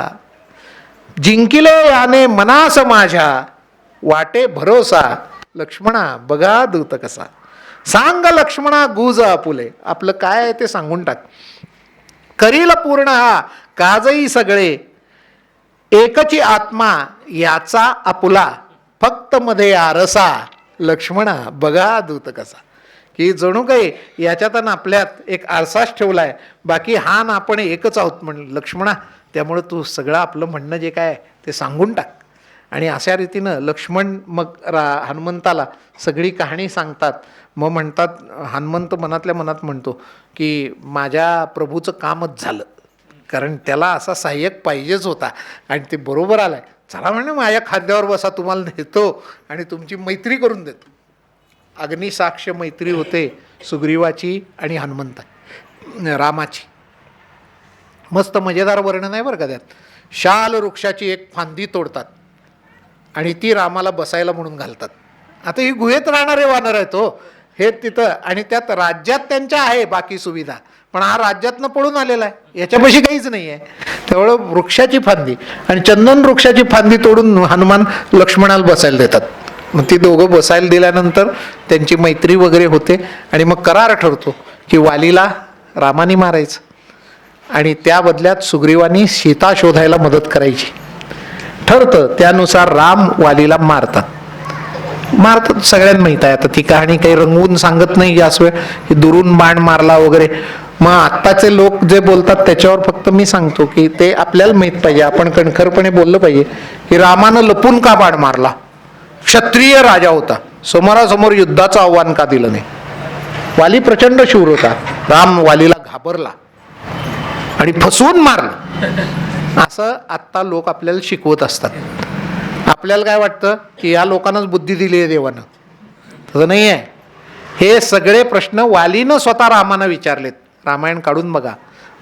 जिंकिले याने मनास माझ्या, वाटे भरोसा. लक्ष्मणा बघा दूत कसा. सांग लक्ष्मणा गुज आपुले, आपलं काय आहे ते सांगून टाक. करील पूर्ण हा काजही सगळे, एकची आत्मा याचा आपुला, फक्त मध्ये आरसा. लक्ष्मणा बघा दूत कसा. की जणू काही याच्यात आणि आपल्यात एक आरसाच ठेवलाय, बाकी हा ना आपण एकच आहोत म्हणलं लक्ष्मणा. त्यामुळं तू सगळं आपलं म्हणणं जे काय ते सांगून टाक. आणि अशा रीतीनं लक्ष्मण मग हनुमंताला सगळी कहाणी सांगतात. मग म्हणतात, हनुमंत मनातल्या मनात म्हणतो की माझ्या प्रभूचं कामच झालं, कारण त्याला असा सहाय्यक पाहिजेच होता आणि ते बरोबर आलाय. चला म्हणे माझ्या खांद्यावर बसा, तुम्हाला देतो आणि तुमची मैत्री करून देतो. अग्निसाक्ष मैत्री होते सुग्रीवाची आणि हनुमंता रामाची. मस्त मजेदार वर्णन आहे बरं का त्यात. शाल वृक्षाची एक फांदी तोडतात आणि ती रामाला बसायला म्हणून घालतात. आता ही गुहेत राहणारे वानर आहेत हो हे तिथं, आणि त्यात राज्यात त्यांच्या आहे बाकी सुविधा, पण हा राज्यातनं पळून आलेला आहे, याच्यापाशी काहीच नाही आहे. त्यामुळं वृक्षाची फांदी आणि चंदन वृक्षाची फांदी तोडून हनुमान लक्ष्मणाला बसायला देतात. मग ती दोघं बसायला दिल्यानंतर त्यांची मैत्री वगैरे होते आणि मग करार ठरतो की वालीला रामाने मारायचं आणि त्या बदल्यात सुग्रीवानी सीता शोधायला मदत करायची ठरतं. त्यानुसार राम वालीला मारतात. सगळ्यांना माहीत आहे. आता ती कहाणी काही रंगवून सांगत नाही याच वेळ, की दुरून बाण मारला वगैरे. मग आत्ताचे लोक जे बोलतात त्याच्यावर फक्त मी सांगतो की ते आपल्याला माहीत पाहिजे, आपण कणखरपणे बोललं पाहिजे की रामानं लपून का बाण मारला. क्षत्रिय राजा होता, समोरासमोर युद्धाचं आव्हान का दिलं नाही. वाली प्रचंड शूर होता. राम वालीला घाबरला आणि फसवून मारलं. असं आत्ता लोक आपल्याला शिकवत असतात. आपल्याला काय वाटतं की या लोकांनाच बुद्धी दिली आहे देवानं, तसं नाही आहे. हे सगळे प्रश्न वालीनं स्वतः रामानं विचारलेत. रामायण काढून बघा.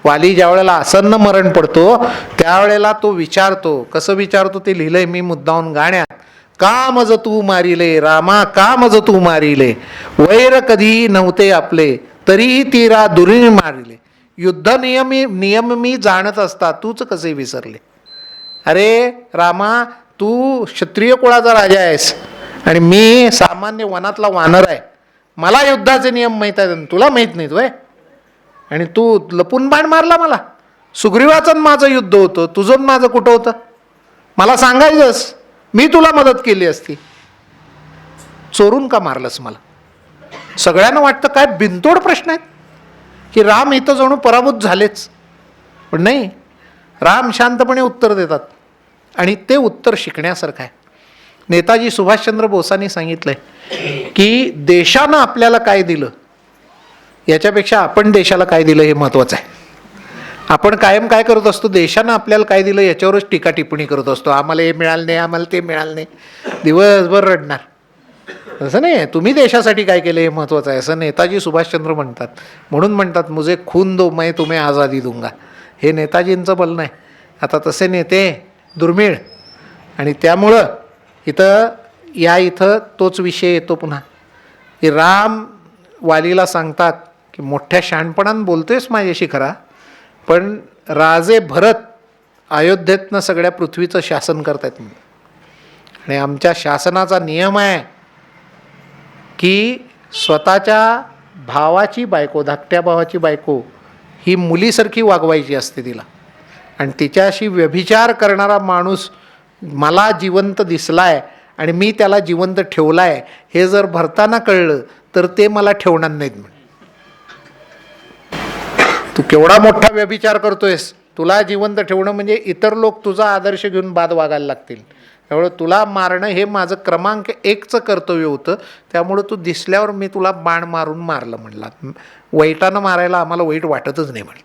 वाली ज्या वेळेला आसन्न मरण पडतो त्यावेळेला तो विचारतो. कसं विचारतो ते लिहिलंय मी मुद्दाहून गाण्यात. का मज तू मारिले रामा, का मज तू मारिले, वैर कधी नव्हते आपले, तरीही तीरा दुरीने मारिले, युद्ध नियम मी जाणत असता तूच कसे विसरले. अरे रामा, तू क्षत्रिय कुळाचा राजा आहेस आणि मी सामान्य वनातला वानर आहे. मला युद्धाचे नियम माहीत आहेत, तुला माहीत नाहीत वय, आणि तू लपून बाण मारला मला. सुग्रीवाचं माझं युद्ध होतं, तुझं माझं कुठं होतं? मला सांगायचंस, मी तुला मदत केली असती. चोरून का मारलंस मला? सगळ्यांना वाटतं काय बिनतोड प्रश्न आहेत की राम इथं जणू पराभूत झालेच, पण नाही. राम शांतपणे उत्तर देतात आणि ते उत्तर शिकण्यासारखं आहे. नेताजी सुभाषचंद्र बोसांनी सांगितलंय की देशानं आपल्याला काय दिलं याच्यापेक्षा आपण देशाला काय दिलं हे महत्त्वाचं आहे. आपण कायम काय करत असतो, देशानं आपल्याला काय दिलं याच्यावरच टीका टिप्पणी करत असतो. आम्हाला हे मिळालं नाही, आम्हाला ते मिळालं नाही, दिवसभर रडणार. तसं नाही आहे, तुम्ही देशासाठी काय केलं हे महत्त्वाचं आहे. असं नेताजी सुभाषचंद्र म्हणतात. म्हणून म्हणतात मुझे खून दो मैं तुम्हें आझादी दूंगा. हे नेताजींचं बोलणं आहे. आता तसे नेते दुर्मिळ, आणि त्यामुळं इथं तोच विषय येतो पुन्हा की राम वालीला सांगतात की मोठ्या शहाणपणानं बोलतोयस माझ्याशी खरा, पण राजे भरत अयोध्येतनं सगळ्या पृथ्वीचं शासन करतायत म्हणून, आणि आमच्या शासनाचा नियम आहे की स्वतःच्या भावाची बायको, धाकट्या भावाची बायको ही मुलीसारखी वागवायची असते तिला, आणि तिच्याशी व्यभिचार करणारा माणूस मला जिवंत दिसलाय आणि मी त्याला जिवंत ठेवलाय हे जर भरताना कळलं तर ते मला ठेवणार नाहीत म्हणे. तू केवढा मोठा व्यभिचार करतोयस, तुला जिवंत ठेवणं म्हणजे इतर लोक तुझा आदर्श घेऊन बाद वागायला लागतील. त्यामुळं तुला मारणं हे माझं क्रमांक 1चं कर्तव्य होतं. त्यामुळं तू दिसल्यावर मी तुला बाण मारून मारलं म्हणला. वाईटानं मारायला आम्हाला वाईट वाटतच नाही म्हणे.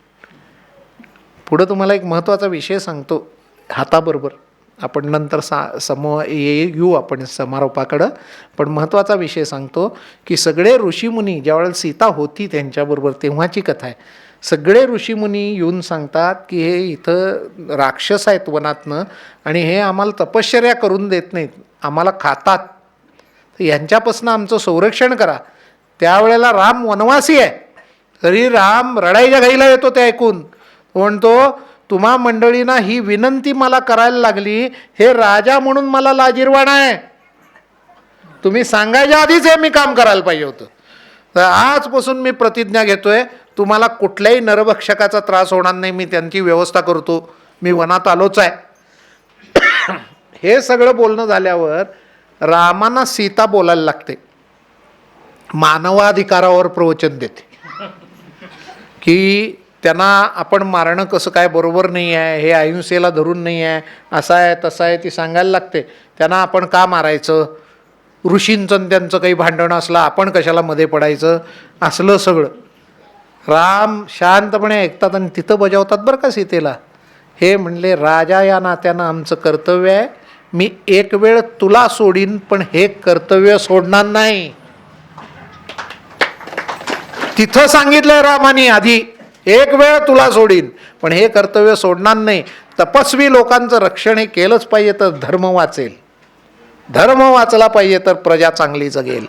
पुढं तुम्हाला एक महत्त्वाचा विषय सांगतो हाताबरोबर, आपण नंतर येऊ आपण समारोपाकडं, पण महत्त्वाचा विषय सांगतो की सगळे ऋषीमुनी ज्यावेळेला सीता होती त्यांच्याबरोबर तेव्हाची कथा आहे. सगळे ऋषीमुनी येऊन सांगतात की हे इथं राक्षस आहेत वनातनं आणि हे आम्हाला तपश्चर्या करून देत नाहीत, आम्हाला खातात, तर यांच्यापासून आमचं संरक्षण करा. त्यावेळेला राम वनवासी आहे, तरी राम रडाईच्या घाईला येतो ते ऐकून. म्हणतो तुम्हा मंडळींना ही विनंती मला करायला लागली, हे राजा म्हणून मला लाजिरवाण आहे, तुम्ही सांगायच्या आधीच हे मी काम करायला पाहिजे होतं. तर आजपासून मी प्रतिज्ञा घेतोय, तुम्हाला कुठल्याही नरभक्षकाचा त्रास होणार नाही, मी त्यांची व्यवस्था करतो, मी वनात आलोच आहे. हे सगळं बोलणं झाल्यावर रामांना सीता बोलायला लागते, मानवाधिकारावर प्रवचन देते की त्यांना आपण मारणं कसं काय बरोबर नाही आहे, हे अहिंसेला धरून नाही आहे, असं आहे तसं आहे, ती सांगायला लागते. त्यांना आपण का मारायचं, ऋषींचं त्यांचं काही भांडणं असलं आपण कशाला मध्ये पडायचं, असलं सगळं राम शांतपणे ऐकतात आणि तिथं बजावतात बरं का सीतेला. हे म्हणले राजा या नात्यानं आमचं कर्तव्य आहे, मी एक वेळ तुला सोडीन पण हे कर्तव्य सोडणार नाही. तिथं सांगितलंय रामाने आधी, एक वेळ तुला सोडीन पण हे कर्तव्य सोडणार नाही. तपस्वी लोकांचं रक्षण हे केलंच पाहिजे तर धर्म वाचेल, धर्म वाचला पाहिजे तर प्रजा चांगली जगेल,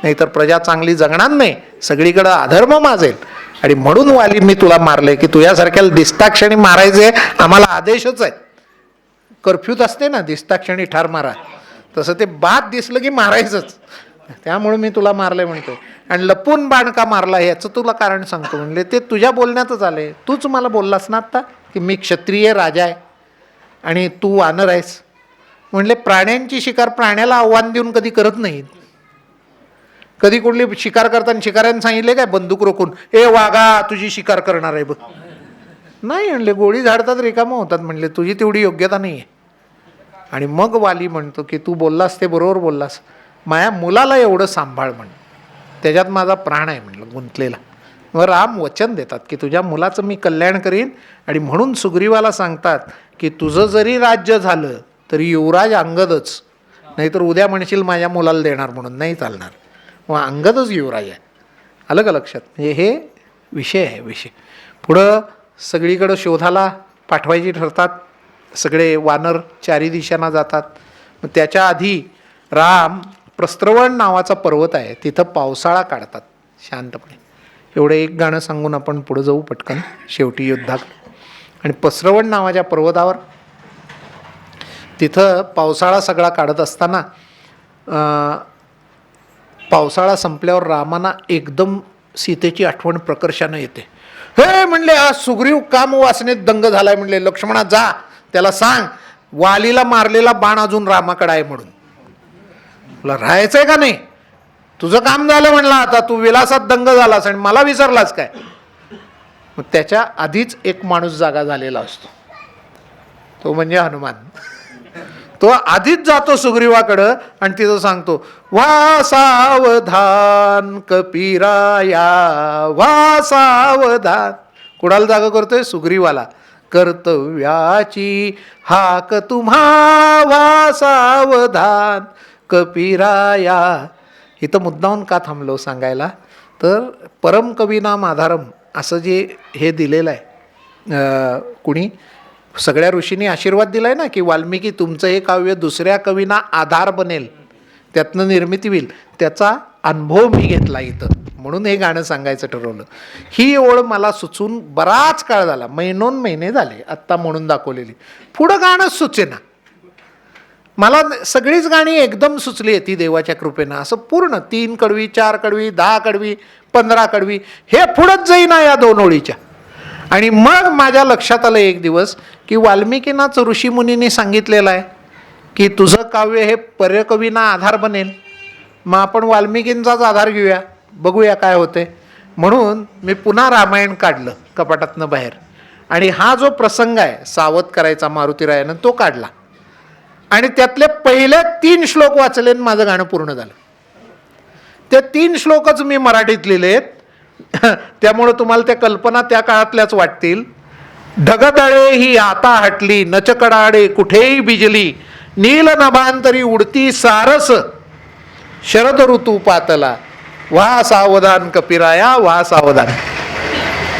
नाहीतर प्रजा चांगली जगणार नाही, सगळीकडं अधर्म माजेल. आणि म्हणून वाली मी तुला मारले की तुझ्यासारख्याला दिसताक्षणी मारायचे आम्हाला आदेशच आहे. कर्फ्यूत असते ना दिसताक्षणी ठार मारा, तसं ते बाद दिसलं की मारायचंच, त्यामुळे मी तुला मारलंय म्हणतोय. आणि लपून बाण का मारला याचं तुला कारण सांगतो. म्हणले ते तुझ्या बोलण्यातच आले, तूच मला बोललास ना आत्ता की मी क्षत्रिय राजा आहे आणि तू वानर आहेस. म्हणले प्राण्यांची शिकार प्राण्याला आव्हान देऊन कधी करत नाहीत. कधी कुठली शिकार करताना शिकाऱ्यानं सांगितले काय बंदूक रोखून, ए वाघा तुझी शिकार करणार आहे बघ, नाही म्हणले, गोळी झाडतात रिकामं होतात. म्हणले तुझी तेवढी योग्यता नाही आहे. आणि मग वाली म्हणतो की तू बोललास ते बरोबर बोललास, माझ्या मुलाला एवढं सांभाळ म्हण, त्याच्यात माझा प्राण आहे म्हणलं गुंतलेला. मग राम वचन देतात की तुझ्या मुलाचं मी कल्याण करीन. आणि म्हणून सुग्रीवाला सांगतात की तुझं जरी राज्य झालं तरी युवराज अंगदच, नाहीतर उद्या म्हणशील माझ्या मुलाला देणार म्हणून नाही चालणार, मग अंगदच युवराज आहे. आलं का लक्षात. म्हणजे हे विषय आहे. विषय पुढं सगळीकडं शोधाला पाठवायची ठरतात, सगळे वानर चारी दिशांना जातात. मग त्याच्या आधी राम प्रस्त्रवण नावाचा पर्वत आहे तिथं पावसाळा काढतात शांतपणे. एवढं एक गाणं सांगून आपण पुढं जाऊ पटकन शेवटी युद्धात. आणि प्रस्त्रवण नावाच्या पर्वतावर तिथं पावसाळा सगळा काढत असताना पावसाळा संपल्यावर रामाना एकदम सीतेची आठवण प्रकर्षानं येते. हे म्हणले आज सुग्रीव काम वासनेत दंग झालाय, म्हणले लक्ष्मणा जा त्याला सांग वालीला मारलेला बाण अजून रामाकडे आहे म्हणून, तुला राहायचंय का नाही, तुझं काम झालं म्हणला, आता तू विलासात दंग झालास आणि मला विसरलास काय. मग त्याच्या आधीच एक माणूस जागा झालेला असतो, तो म्हणजे हनुमान. तो आधीच जातो सुग्रीवाकडं आणि तिथं सांगतो, वा सावधान कपिराया, वा सावधान. कुणाला जागा करतोय? सुग्रीवाला. कर्तव्याची हाक तुम्हा, वा सावधान कपिराया. इथं मुद्दाहून का थांबलो सांगायला, तर परम कवीनाम आधारम असं जे हे दिलेलं आहे, कुणी सगळ्या ऋषींनी आशीर्वाद दिलाय ना, की वाल्मिकी तुमचं हे काव्य दुसऱ्या कवींना आधार बनेल, त्यातनं निर्मिती होईल, त्याचा अनुभव मी घेतला इथं, म्हणून हे गाणं सांगायचं ठरवलं. ही ओळ मला सुचून बराच काळ झाला, महिने झाले आत्ता म्हणून दाखवलेली. पुढं गाणंच सुचेना मला. सगळीच गाणी एकदम सुचली आहे ती देवाच्या कृपेनं, असं पूर्ण 3 कडवी 4 कडवी 10 कडवी 15 कडवी हे पुढंच जाईना या 2 ओळीच्या. आणि मग माझ्या लक्षात आलं एक दिवस की वाल्मिकींनाच ऋषीमुनींनी सांगितलेलं आहे की तुझं काव्य हे पर्यकवींना आधार बनेल, मग आपण वाल्मिकींचाच आधार घेऊया, बघूया काय होते. म्हणून मी पुन्हा रामायण काढलं कपाटातनं बाहेर आणि हा जो प्रसंग आहे सावध करायचा मारुतीरायानं तो काढला आणि त्यातले पहिले 3 श्लोक वाचले आणि माझं गाणं पूर्ण झालं. ते 3 श्लोकच मी मराठीत लिहिलेत, त्यामुळं तुम्हाला त्या कल्पना त्या काळातल्याच वाटतील. ढगदळे ही आता हटली, नचकडाडे कुठेही बिजली, नील नभांतरी उडती सारस, शरद ऋतू पातला, वा सावधान कपिराया, वा सावधान.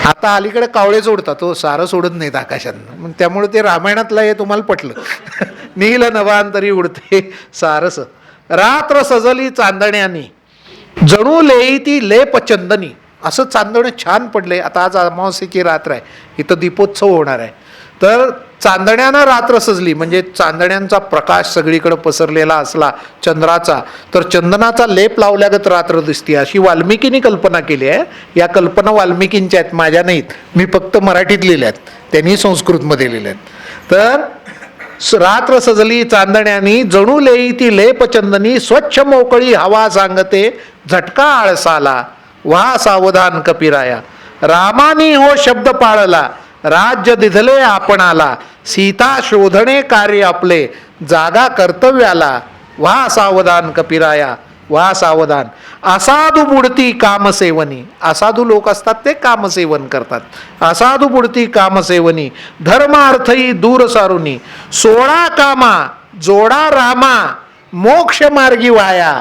आता अलीकडे कावळेच उडतात, तो सारस उडत नाहीत आकाशात, मग त्यामुळे ते रामायणातलं हे तुम्हाला पटलं. नील नभांतरी उडते सारस, रात्र सजली चांदण्यानी, जणू लेई ती लेप चंदनी. असं चांदणं छान पडले. आता आज अमावस्येची रात्र आहे, इथं दीपोत्सव होणार आहे, तर चांदण्यानं रात्र सजली म्हणजे चांदण्यांचा प्रकाश सगळीकडे पसरलेला असला चंद्राचा, तर चंदनाचा लेप लावल्यागत रात्र दिसते, अशी वाल्मिकींनी कल्पना केली आहे. या कल्पना वाल्मिकींच्या आहेत, माझ्या नाहीत, मी फक्त मराठीत लिहिल्यात, त्यांनी संस्कृतमध्ये लिहिल्यात. तर रात्र सजली चांदण्यानी, जणू लेई ती लेप चंदनी, स्वच्छ मोकळी हवा सांगते झटका आळसाला, वा सावधान कपिराया. रामानी हो शब्द पाळला, राज्य दिधले आपणाला, सीता शोधणे कार्य आपले, जागा कर्तव्याला, वा सावधान कपिराया, वा सावधान. असाधू बुडती कामसेवनी, असाधू लोक असतात ते कामसेवन करतात, असाधू बुडती कामसेवनी, धर्म अर्थही दूर सारुनी, 16 कामा जोडा रामा, मोक्ष मार्गी वाया,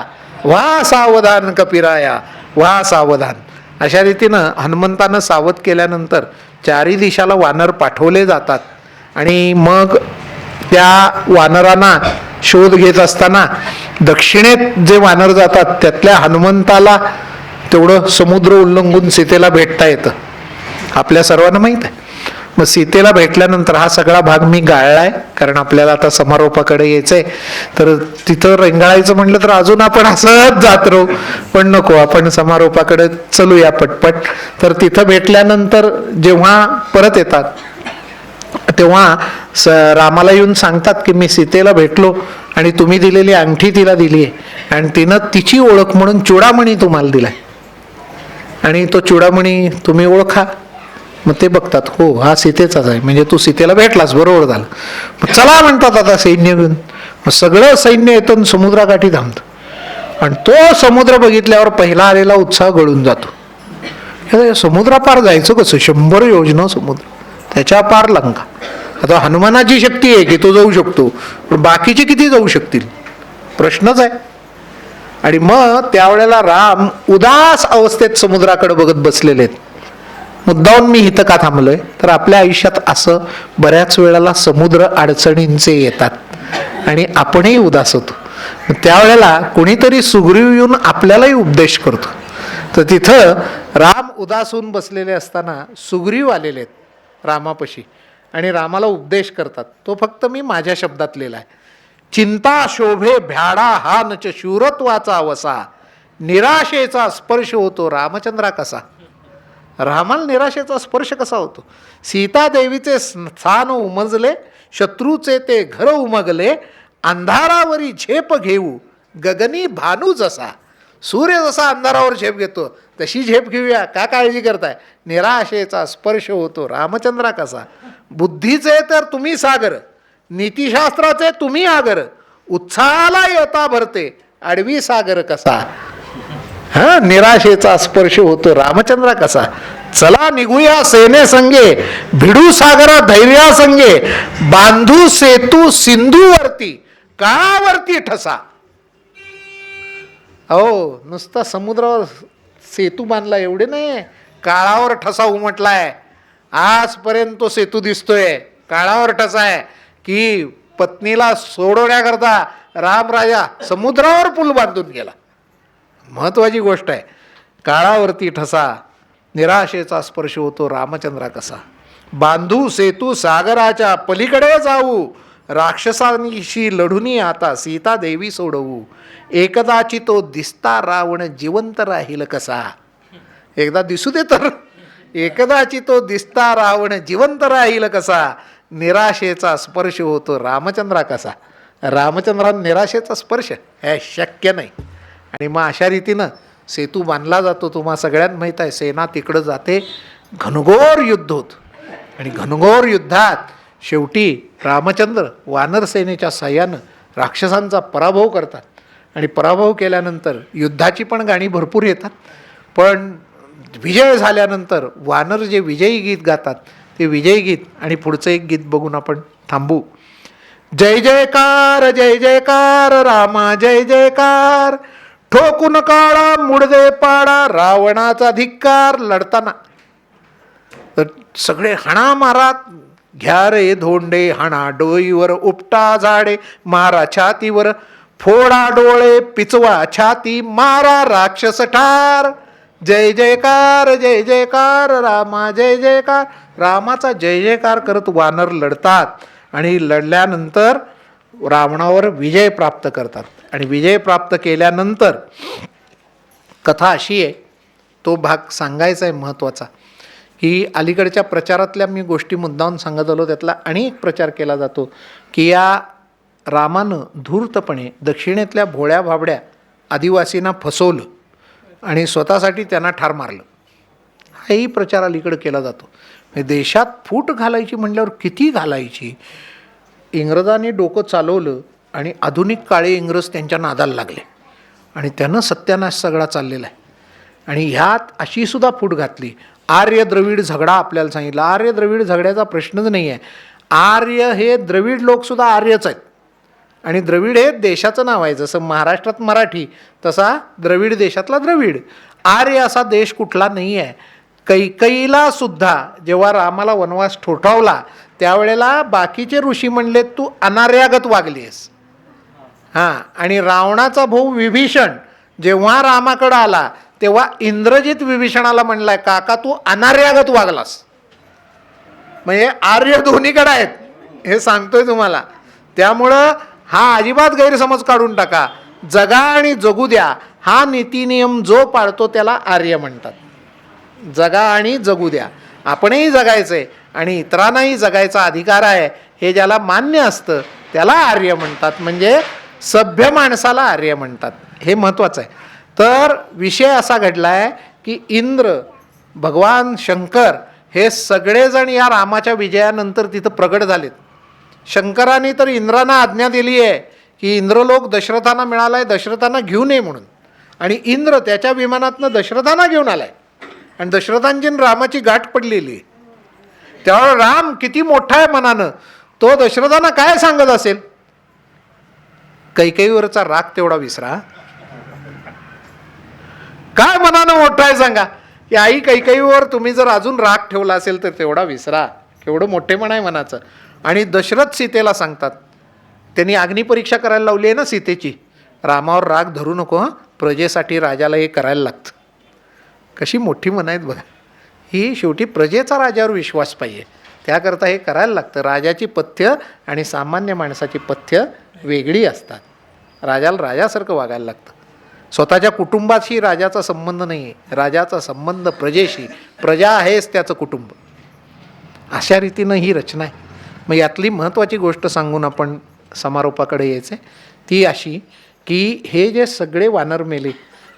वा सावधान कपिराया, वा सावधान. अशा रीतीनं हनुमंतानं सावध केल्यानंतर 4ही दिशाला वानर पाठवले जातात आणि मग त्या वानरांना शोध घेत असताना दक्षिणेत जे वानर जातात त्यातल्या हनुमंताला तेवढं समुद्र उल्लंघून सीतेला भेटता येतं, आपल्या सर्वांना माहीत आहे. मग सीतेला भेटल्यानंतर हा सगळा भाग मी गाळलाय, कारण आपल्याला आता समारोपाकडे यायचंय, तर तिथं रेंगाळायचं म्हटलं तर अजून आपण असंच जात राहू, पण नको, आपण समारोपाकडे चलूया पटपट. तर तिथं भेटल्यानंतर जेव्हा परत येतात तेव्हा रामाला येऊन सांगतात की मी सीतेला भेटलो आणि तुम्ही दिलेली अंगठी तिला दिली आहे आणि तिनं तिची ओळख म्हणून चुडामणी तुम्हाला दिलाय आणि तो चुडामणी तुम्ही ओळखा. मग ते बघतात, हो हा सीतेचाच आहे, म्हणजे तू सीतेला भेटलास, बरोबर झालं. मग चला म्हणतात आता सैन्य घेऊन. मग सगळं सैन्य येतं समुद्राकाठी थांबतं आणि तो समुद्र बघितल्यावर पहिला आलेला उत्साह गळून जातो. समुद्रापार जायचं कसं, 100 योजना समुद्र, त्याच्या पार लंका. आता हनुमानाची शक्ती आहे की तो जाऊ शकतो, पण बाकीचे किती जाऊ शकतील, प्रश्नच आहे. आणि मग त्यावेळेला राम उदास अवस्थेत समुद्राकडे बघत बसलेले आहेत. मुद्दाहून मी इथं का थांबलोय, तर आपल्या आयुष्यात असं बऱ्याच वेळेला समुद्र अडचणींचे येतात आणि आपणही उदास होतो. त्यावेळेला कोणीतरी सुग्रीव येऊन आपल्यालाही उपदेश करतो. तर तिथं राम उदास होऊन बसलेले असताना सुग्रीव आलेले आहेत रामापाशी आणि रामाला उपदेश करतात. तो फक्त मी माझ्या शब्दात लिहिला आहे. चिंता शोभे भ्याडा हा नच शूरत्वाचा वसा, निराशेचा स्पर्श होतो रामचंद्रा कसा. रामाला निराशेचा स्पर्श कसा होतो. सीतादेवीचे स्थान उमजले, शत्रूचे ते घर उमगले, अंधारावरी झेप घेऊ गगनी भानू जसा. सूर्य जसा अंधारावर झेप घेतो तशी झेप घेऊया, का काळजी करताय. निराशेचा स्पर्श होतो रामचंद्रा कसा. बुद्धीचे तर तुम्ही सागर, नीतिशास्त्राचे तुम्ही आगर, उत्साहाला येता भरते आडवी सागर कसा. हा, निराशेचा स्पर्श होतो रामचंद्र कसा. चला निघूया सेने संगे, भिडू सागरा धैर्या संगे, बांधू सेतू सिंधूवरती, काळावरती ठसा. हो, नुसता समुद्रावर सेतू बांधला एवढे नाही, काळावर ठसा उमटलाय. आजपर्यंत तो सेतू दिसतोय, काळावर ठसा आहे की पत्नीला सोडवण्याकरता रामराजा समुद्रावर पूल बांधून गेला. महत्वाची गोष्ट आहे. काळावरती ठसा, निराशेचा स्पर्श होतो रामचंद्रा कसा. बांधू सेतू सागराच्या पलीकडे जाऊ, राक्षसांशी लढुनी आता सीता देवी सोडवू, एकदाची तो दिसता रावण जिवंत राहील कसा. एकदा दिसू दे तर, एकदाची तो दिसता रावण जिवंत राहील कसा. निराशेचा स्पर्श होतो रामचंद्रा कसा. रामचंद्रान निराशेचा स्पर्श हे शक्य नाही. आणि मग अशा रीतीनं सेतू बांधला जातो. तुम्हा सगळ्यांना माहीत आहे, सेना तिकडं जाते, घनघोर युद्ध होत. आणि घनघोर युद्धात शेवटी रामचंद्र वानर सेनेच्या साह्यानं राक्षसांचा पराभव करतात. आणि पराभव केल्यानंतर युद्धाची पण गाणी भरपूर येतात. पण विजय झाल्यानंतर वानर जे विजयी गीत गातात ते विजयी गीत आणि पुढचं एक गीत बघून आपण थांबू. जय जयकार रामा जय जयकार, ठोकून काळा मुडदे पाडा रावणाचा धिक्कार. लढताना तर सगळे हाणा मारात, घ्या रे धोंडे हाणा, डोईवर उपटा झाडे, मारा छातीवर, फोडा डोळे, पिचवा छाती, मारा राक्षस ठार. जय जयकार रामा जय जयकार. रामाचा जय जयकार करत वानर लढतात आणि लढल्यानंतर रावणावर विजय प्राप्त करतात. आणि विजय प्राप्त केल्यानंतर कथा अशी आहे, तो भाग सांगायचा आहे महत्त्वाचा, की अलीकडच्या प्रचारातल्या मी गोष्टी मुद्दाम सांगत आलो, त्यातला आणि एक प्रचार केला जातो की या रामानं धूर्तपणे दक्षिणेतल्या भोळ्या भाबड्या आदिवासींना फसवलं आणि स्वतःसाठी त्यांना ठार मारलं. हाही प्रचार अलीकडे केला जातो. देशात फूट घालायची म्हटल्यावर किती घालायची. इंग्रजांनी डोकं चालवलं आणि आधुनिक काळे इंग्रज त्यांच्या नादाला लागले आणि त्यानं सत्यानाश सगळा चाललेला आहे. आणि ह्यात अशी सुद्धा फूट घातली. आर्य द्रविड झगडा आपल्याला सांगितला. आर्य द्रविड झगड्याचा प्रश्नच नाही आहे. आर्य हे द्रविड लोकसुद्धा आर्यच आहेत. आणि द्रविड हे देशाचं नाव आहे. जसं महाराष्ट्रात मराठी तसा द्रविड देशातला द्रविड. आर्य असा देश कुठला नाही आहे. कैकईला सुद्धा जेव्हा रामाला वनवास ठोठावला त्यावेळेला बाकीचे ऋषी म्हणले तू अनार्यागत वागलीस. हां, आणि रावणाचा भाऊ विभीषण जेव्हा रामाकडं आला तेव्हा इंद्रजित विभीषणाला म्हणलाय काका तू अनार्यागत वागलास. म्हणजे आर्य दोन्हीकडे आहेत हे सांगतोय तुम्हाला. त्यामुळं हा अजिबात गैरसमज काढून टाका. जगा आणि जगू द्या हा नीतिनियम जो पाळतो त्याला आर्य म्हणतात. जगा आणि जगू द्या, आपणही जगायचंय आणि इतरांनाही जगायचा अधिकार आहे हे ज्याला मान्य असतं त्याला आर्य म्हणतात. म्हणजे सभ्य माणसाला आर्य म्हणतात. हे महत्त्वाचं आहे. तर विषय असा घडला आहे की इंद्र, भगवान शंकर हे सगळेजण या रामाच्या विजयानंतर तिथं प्रगट झालेत. शंकराने तर इंद्रांना आज्ञा दिली आहे की इंद्रलोक दशरथांना मिळाला आहे, दशरथांना घेऊन ये म्हणून. आणि इंद्र त्याच्या विमानातनं दशरथांना घेऊन आलाय आणि दशरथांची रामाची गाठ पडलेली. त्यावेळेला राम किती मोठा आहे मनानं, तो दशरथांना काय सांगत असेल. कैकेयीवरचा राग तेवढा विसरा. काय मनानं मोठा आहे सांगा. की आई कैकेयीवर तुम्ही जर अजून राग ठेवला असेल तर तेवढा विसरा. केवढं मोठेपण आहे मनाचं. आणि दशरथ सीतेला सांगतात, त्यांनी अग्निपरीक्षा करायला लावली आहे ना सीतेची. रामावर राग धरू नको हां, प्रजेसाठी राजाला हे करायला लागतं. कशी मोठी मन आहेत बघा. ही शेवटी प्रजेचा राजावर विश्वास पाहिजे, त्याकरता हे करायला लागतं. राजाची पथ्य आणि सामान्य माणसाची पथ्य वेगळी असतात. राजाला राजासारखं वागायला लागतं. स्वतःच्या कुटुंबाशी राजाचा संबंध नाही आहे, राजाचा संबंध प्रजेशी. प्रजा आहेच त्याचं कुटुंब. अशा रीतीनं ही रचना आहे. मग यातली महत्त्वाची गोष्ट सांगून आपण समारोपाकडे यायचं आहे. ती अशी की हे जे सगळे वानर मेले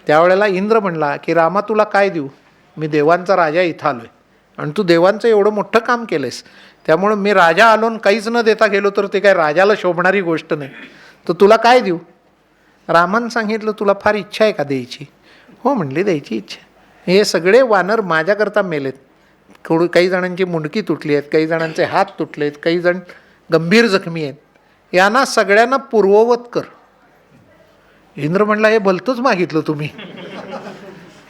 त्यावेळेला इंद्र म्हणला की रामा तुला काय देऊ, मी देवांचा राजा इथं आलो आहे आणि तू देवांचं एवढं मोठं काम केलंयस, त्यामुळं मी राजा आलो काहीच न देता गेलो तर ते काय राजाला शोभणारी गोष्ट नाही. तर तुला काय देऊ? रामानं सांगितलं, तुला फार इच्छा आहे का द्यायची? हो म्हणली, द्यायची इच्छा. हे सगळे वानर माझ्याकरता मेलेत. काही जणांची मुंडकी तुटली आहेत, काही जणांचे हात तुटले आहेत, काही जण गंभीर जखमी आहेत. यांना सगळ्यांना पूर्ववत कर. इंद्र म्हणला, हे भलतंच मागितलं तुम्ही,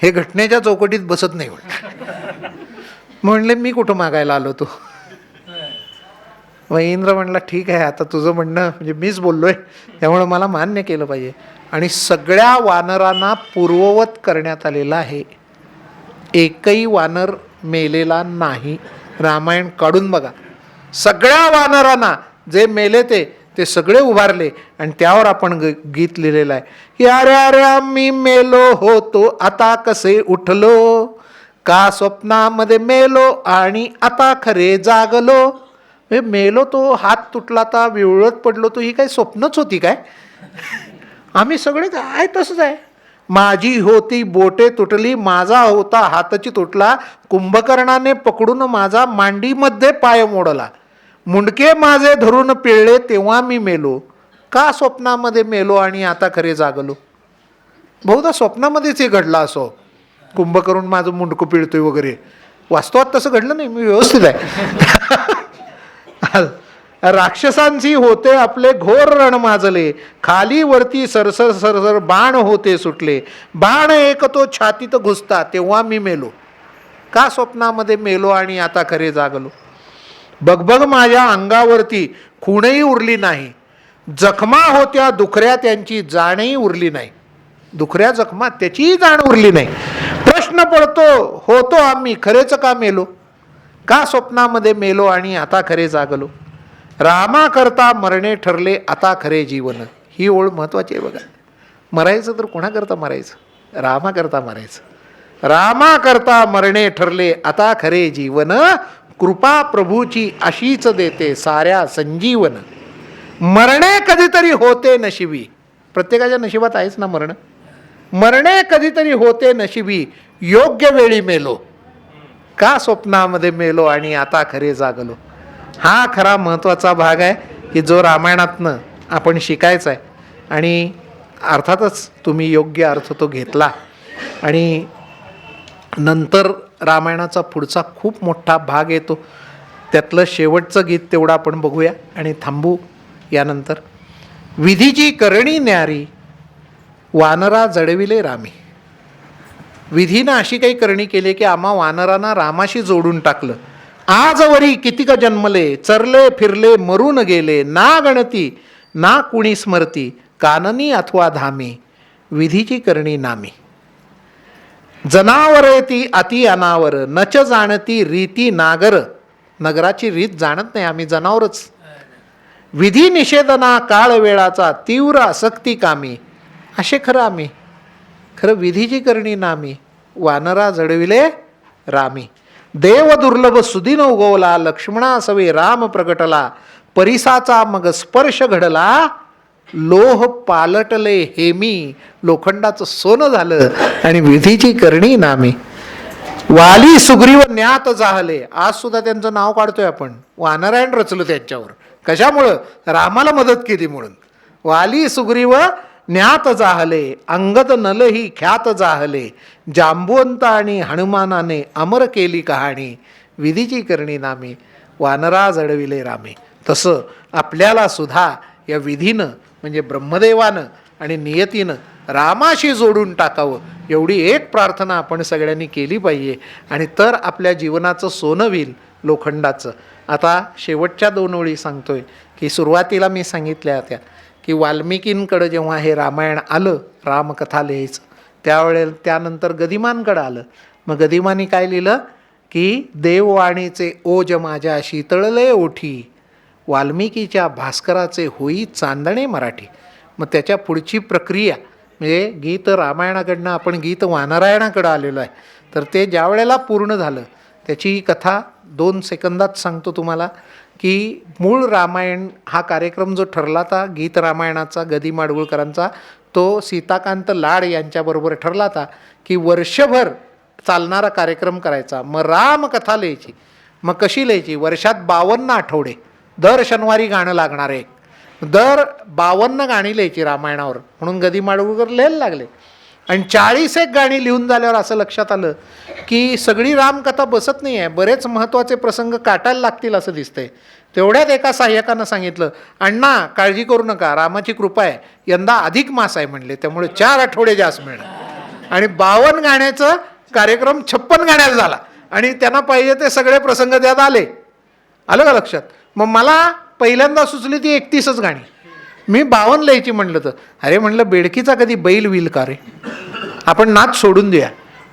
हे घटनेच्या चौकटीत बसत नाही म्हणले. मी कुठं मागायला आलो तो? मग इंद्र म्हणला, ठीक आहे, आता तुझं म्हणणं म्हणजे मीच बोललोय, त्यामुळं मला मान्य केलं पाहिजे. आणि सगळ्या वानरांना पूर्ववत करण्यात आलेलं आहे. एकही वानर मेलेला नाही. रामायण काढून बघा. सगळ्या वानरांना जे मेले ते सगळे उभारले आणि त्यावर आपण गीत लिहिलेलं आहे. याऱ्या ऱ्या मी मेलो होतो, आता कसे उठलो, का स्वप्नामध्ये मेलो आणि आता खरे जागलो. मेलो तो, हात तुटला, तर विवळत पडलो तो, ही काही स्वप्नच होती काय? आम्ही सगळे काय तसंच आहे. माझी होती बोटे तुटली, माझा होता हातची तुटला, कुंभकर्णाने पकडून माझा मांडीमध्ये पाय मोडला, मुंडके माझे धरून पिळले, तेव्हा मी मेलो, का स्वप्नामध्ये मेलो आणि आता खरे जागलो. बहुधा स्वप्नामध्येच हे घडला असो, कुंभकर्ण माझं मुंडकं पिळतोय वगैरे. वास्तवात तसं घडलं नाही, मी व्यवस्थित आहे. राक्षसांची होते आपले घोर रण माजले, खाली वरती सरसर सरसर बाण होते सुटले, बाण एक तो छातीत घुसता, तेव्हा मी मेलो, का स्वप्नामध्ये मेलो आणि आता खरे जागलो. बघबघ माझ्या अंगावरती खूणही उरली नाही, जखमा होत्या दुखऱ्या त्यांची जाणही उरली नाही. दुखऱ्या जखमा त्याचीही जाण उरली नाही. प्रश्न पडतो, होतो आम्ही खरेच का मेलो, का स्वप्नामध्ये मेलो आणि आता खरे जागलो. रामा करता मरणे ठरले आता खरे जीवन. ही ओळ महत्वाची आहे बघा. मरायचं तर कोणाकरता मरायचं? रामा करता मरायचं. रामा करता मरणे ठरले आता खरे जीवन, कृपा प्रभूची अशीच देते साऱ्या संजीवन. मरणे कधीतरी होते नशिबी. प्रत्येकाच्या नशिबात आहेच ना मरण. मरणे कधीतरी होते नशिबी, योग्य वेळी मेलो, का स्वप्नामध्ये मेलो आणि आता खरे जागलो. हा खरा महत्त्वाचा भाग आहे की जो रामायणातनं आपण शिकायचा आहे. आणि अर्थातच तुम्ही योग्य अर्थ तो घेतला. आणि नंतर रामायणाचा पुढचा खूप मोठा भाग येतो. त्यातलं शेवटचं गीत तेवढं आपण बघूया आणि थांबू. यानंतर विधीची करणी न्यारी, वानरा जडविले रामी. विधीनं अशी काही करणी केली की आम्हा वानरांना रामाशी जोडून टाकलं. आजवरी कितीक जन्मले, चरले फिरले मरून गेले, ना गणती ना कुणी स्मरती, काननी अथवा धामी, विधीची करणी नामी. जनावरे ती अति अनावर, नच जाणती रीती नागर. नगराची रीत जाणत नाही आम्ही, जनावरच. विधी निषेधना काळ वेळाचा, तीव्र आसक्ती कामी. असे खरं आम्ही, खरं विधीची करणी नामी, वानरा जडविले रामी. देव दुर्लभ सुदिन उगवला, लक्ष्मणा सवे राम प्रगटला, परिसाचा मग स्पर्श घडला, लोह पालटले हेमी. लोखंडाचं सोनं झालं आणि विधीची करणी नामी. वाली सुग्रीव ज्ञात जाहले. आज सुद्धा त्यांचं नाव काढतोय आपण. वानरायण रचलं त्यांच्यावर. कशामुळं? रामाला मदत केली म्हणून. वाली सुग्रीव ज्ञात जाहले, अंगद नलही ख्यात जाहले, जांबुवंत आणि हनुमानाने अमर केली कहाणी, विधीची करणी नामी, वानरा जडविले रामे. तसं आपल्याला सुद्धा या विधीनं म्हणजे ब्रह्मदेवानं आणि नियतीनं रामाशी जोडून टाकावं, एवढी एक प्रार्थना आपण सगळ्यांनी केली पाहिजे. आणि तर आपल्या जीवनाचं सोनं होईल लोखंडाचं. आता शेवटच्या 2 ओळी सांगतोय की सुरुवातीला मी सांगितल्या होत्या की वाल्मिकींकडं जेव्हा हे रामायण आलं, रामकथा लिहायचं, त्यावेळेला त्यानंतर गदिमांकडं आलं. मग गदिमांनी काय लिहिलं की देववाणीचे ओज माझ्या शीतळले ओठी, वाल्मिकीच्या भास्कराचे होई चांदणे मराठी. मग त्याच्या पुढची प्रक्रिया म्हणजे गीत रामायणाकडनं आपण गीत वानरायणाकडं आलेलो आहे. तर ते ज्या वेळेला पूर्ण झालं त्याची कथा 2 सेकंदात सांगतो तुम्हाला की मूळ रामायण हा कार्यक्रम जो ठरला होता गीत रामायणाचा गदी माडगुळकरांचा, तो सीताकांत लाड यांच्याबरोबर ठरला होता की वर्षभर चालणारा कार्यक्रम करायचा. मग रामकथा लिहायची. मग कशी लिहायची? वर्षात 52 आठवडे, दर शनिवारी गाणं लागणार आहे. दर 52 गाणी लिहायची रामायणावर, म्हणून गदी माडगूळकर लिहायला लागले. आणि 41 गाणी लिहून झाल्यावर असं लक्षात आलं की सगळी रामकथा बसत नाही आहे, बरेच महत्त्वाचे प्रसंग काटायला लागतील असं दिसतंय. तेवढ्यात एका सहाय्यकानं सांगितलं, अण्णा काळजी करू नका, रामाची कृपा आहे, यंदा अधिक मास आहे म्हणले, त्यामुळे 4 आठवडे जास्त मिळणार. आणि 52 गाण्याचा कार्यक्रम 56 गाण्याचा झाला आणि त्यांना पाहिजे ते सगळे प्रसंग त्यात आले. आलं का लक्षात? मग मला पहिल्यांदा सुचली ती 31च गाणी. मी 52 लिहायची म्हणलं तर अरे म्हणलं बेडकीचा कधी बैल विल का रे, आपण नाच सोडून देऊया.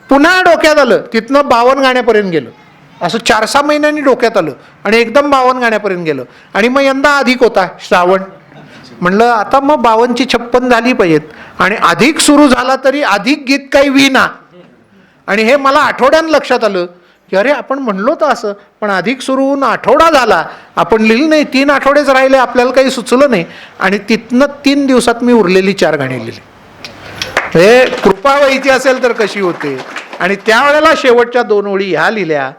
पुन्हा डोक्यात आलं, तिथनं 52 गाण्यापर्यंत गेलं. असं 4-6 महिन्यांनी डोक्यात आलं आणि एकदम 52 गाण्यापर्यंत गेलं. आणि मग यंदा अधिक होता श्रावण, म्हणलं आता मग 52ची 56 झाली पाहिजेत. आणि अधिक सुरू झाला तरी अधिक गीत काही विना. आणि हे मला आठवड्यानं लक्षात आलं की अरे आपण म्हणलो तर असं, पण अधिक सुरू होऊन आठवडा झाला, आपण लिहिलं नाही, 3 आठवडेच राहिले, आपल्याला काही सुचलं नाही. आणि तिथनं 3 दिवसात मी उरलेली 4 गाणी लिहिली. हे कृपा व्हायची असेल तर कशी होते. आणि त्यावेळेला शेवटच्या 2 ओळी ह्या लिहिल्या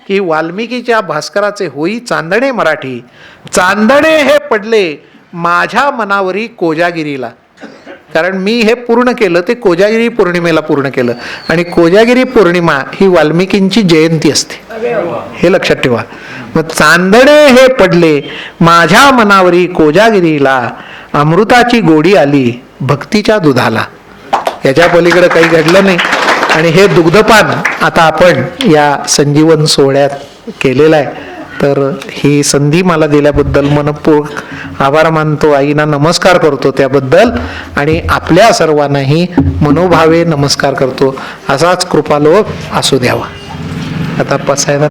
की वाल्मिकीच्या भास्कराचे होई चांदणे मराठी, चांदणे हे पडले माझ्या मनावरी कोजागिरीला. कारण मी हे पूर्ण केलं ते कोजागिरी पौर्णिमेला पूर्ण केलं. आणि कोजागिरी पौर्णिमा ही वाल्मिकींची जयंती असते, हे लक्षात ठेवा. मग चांदणे हे पडले माझ्या मनावरी कोजागिरीला, अमृताची गोडी आली भक्तीच्या दुधाला. याच्या पलीकडे काही घडलं नाही. आणि हे दुग्धपान आता आपण या संजीवन सोहळ्यात केलेलं आहे. तर ही संधी मला दिल्याबद्दल मनपूर्वक आभार मानतो, आईना नमस्कार करतो त्याबद्दल. आणि आपल्या सर्वांनाही मनोभावे नमस्कार करतो. असाच कृपालोक असू द्यावा. आता पसायला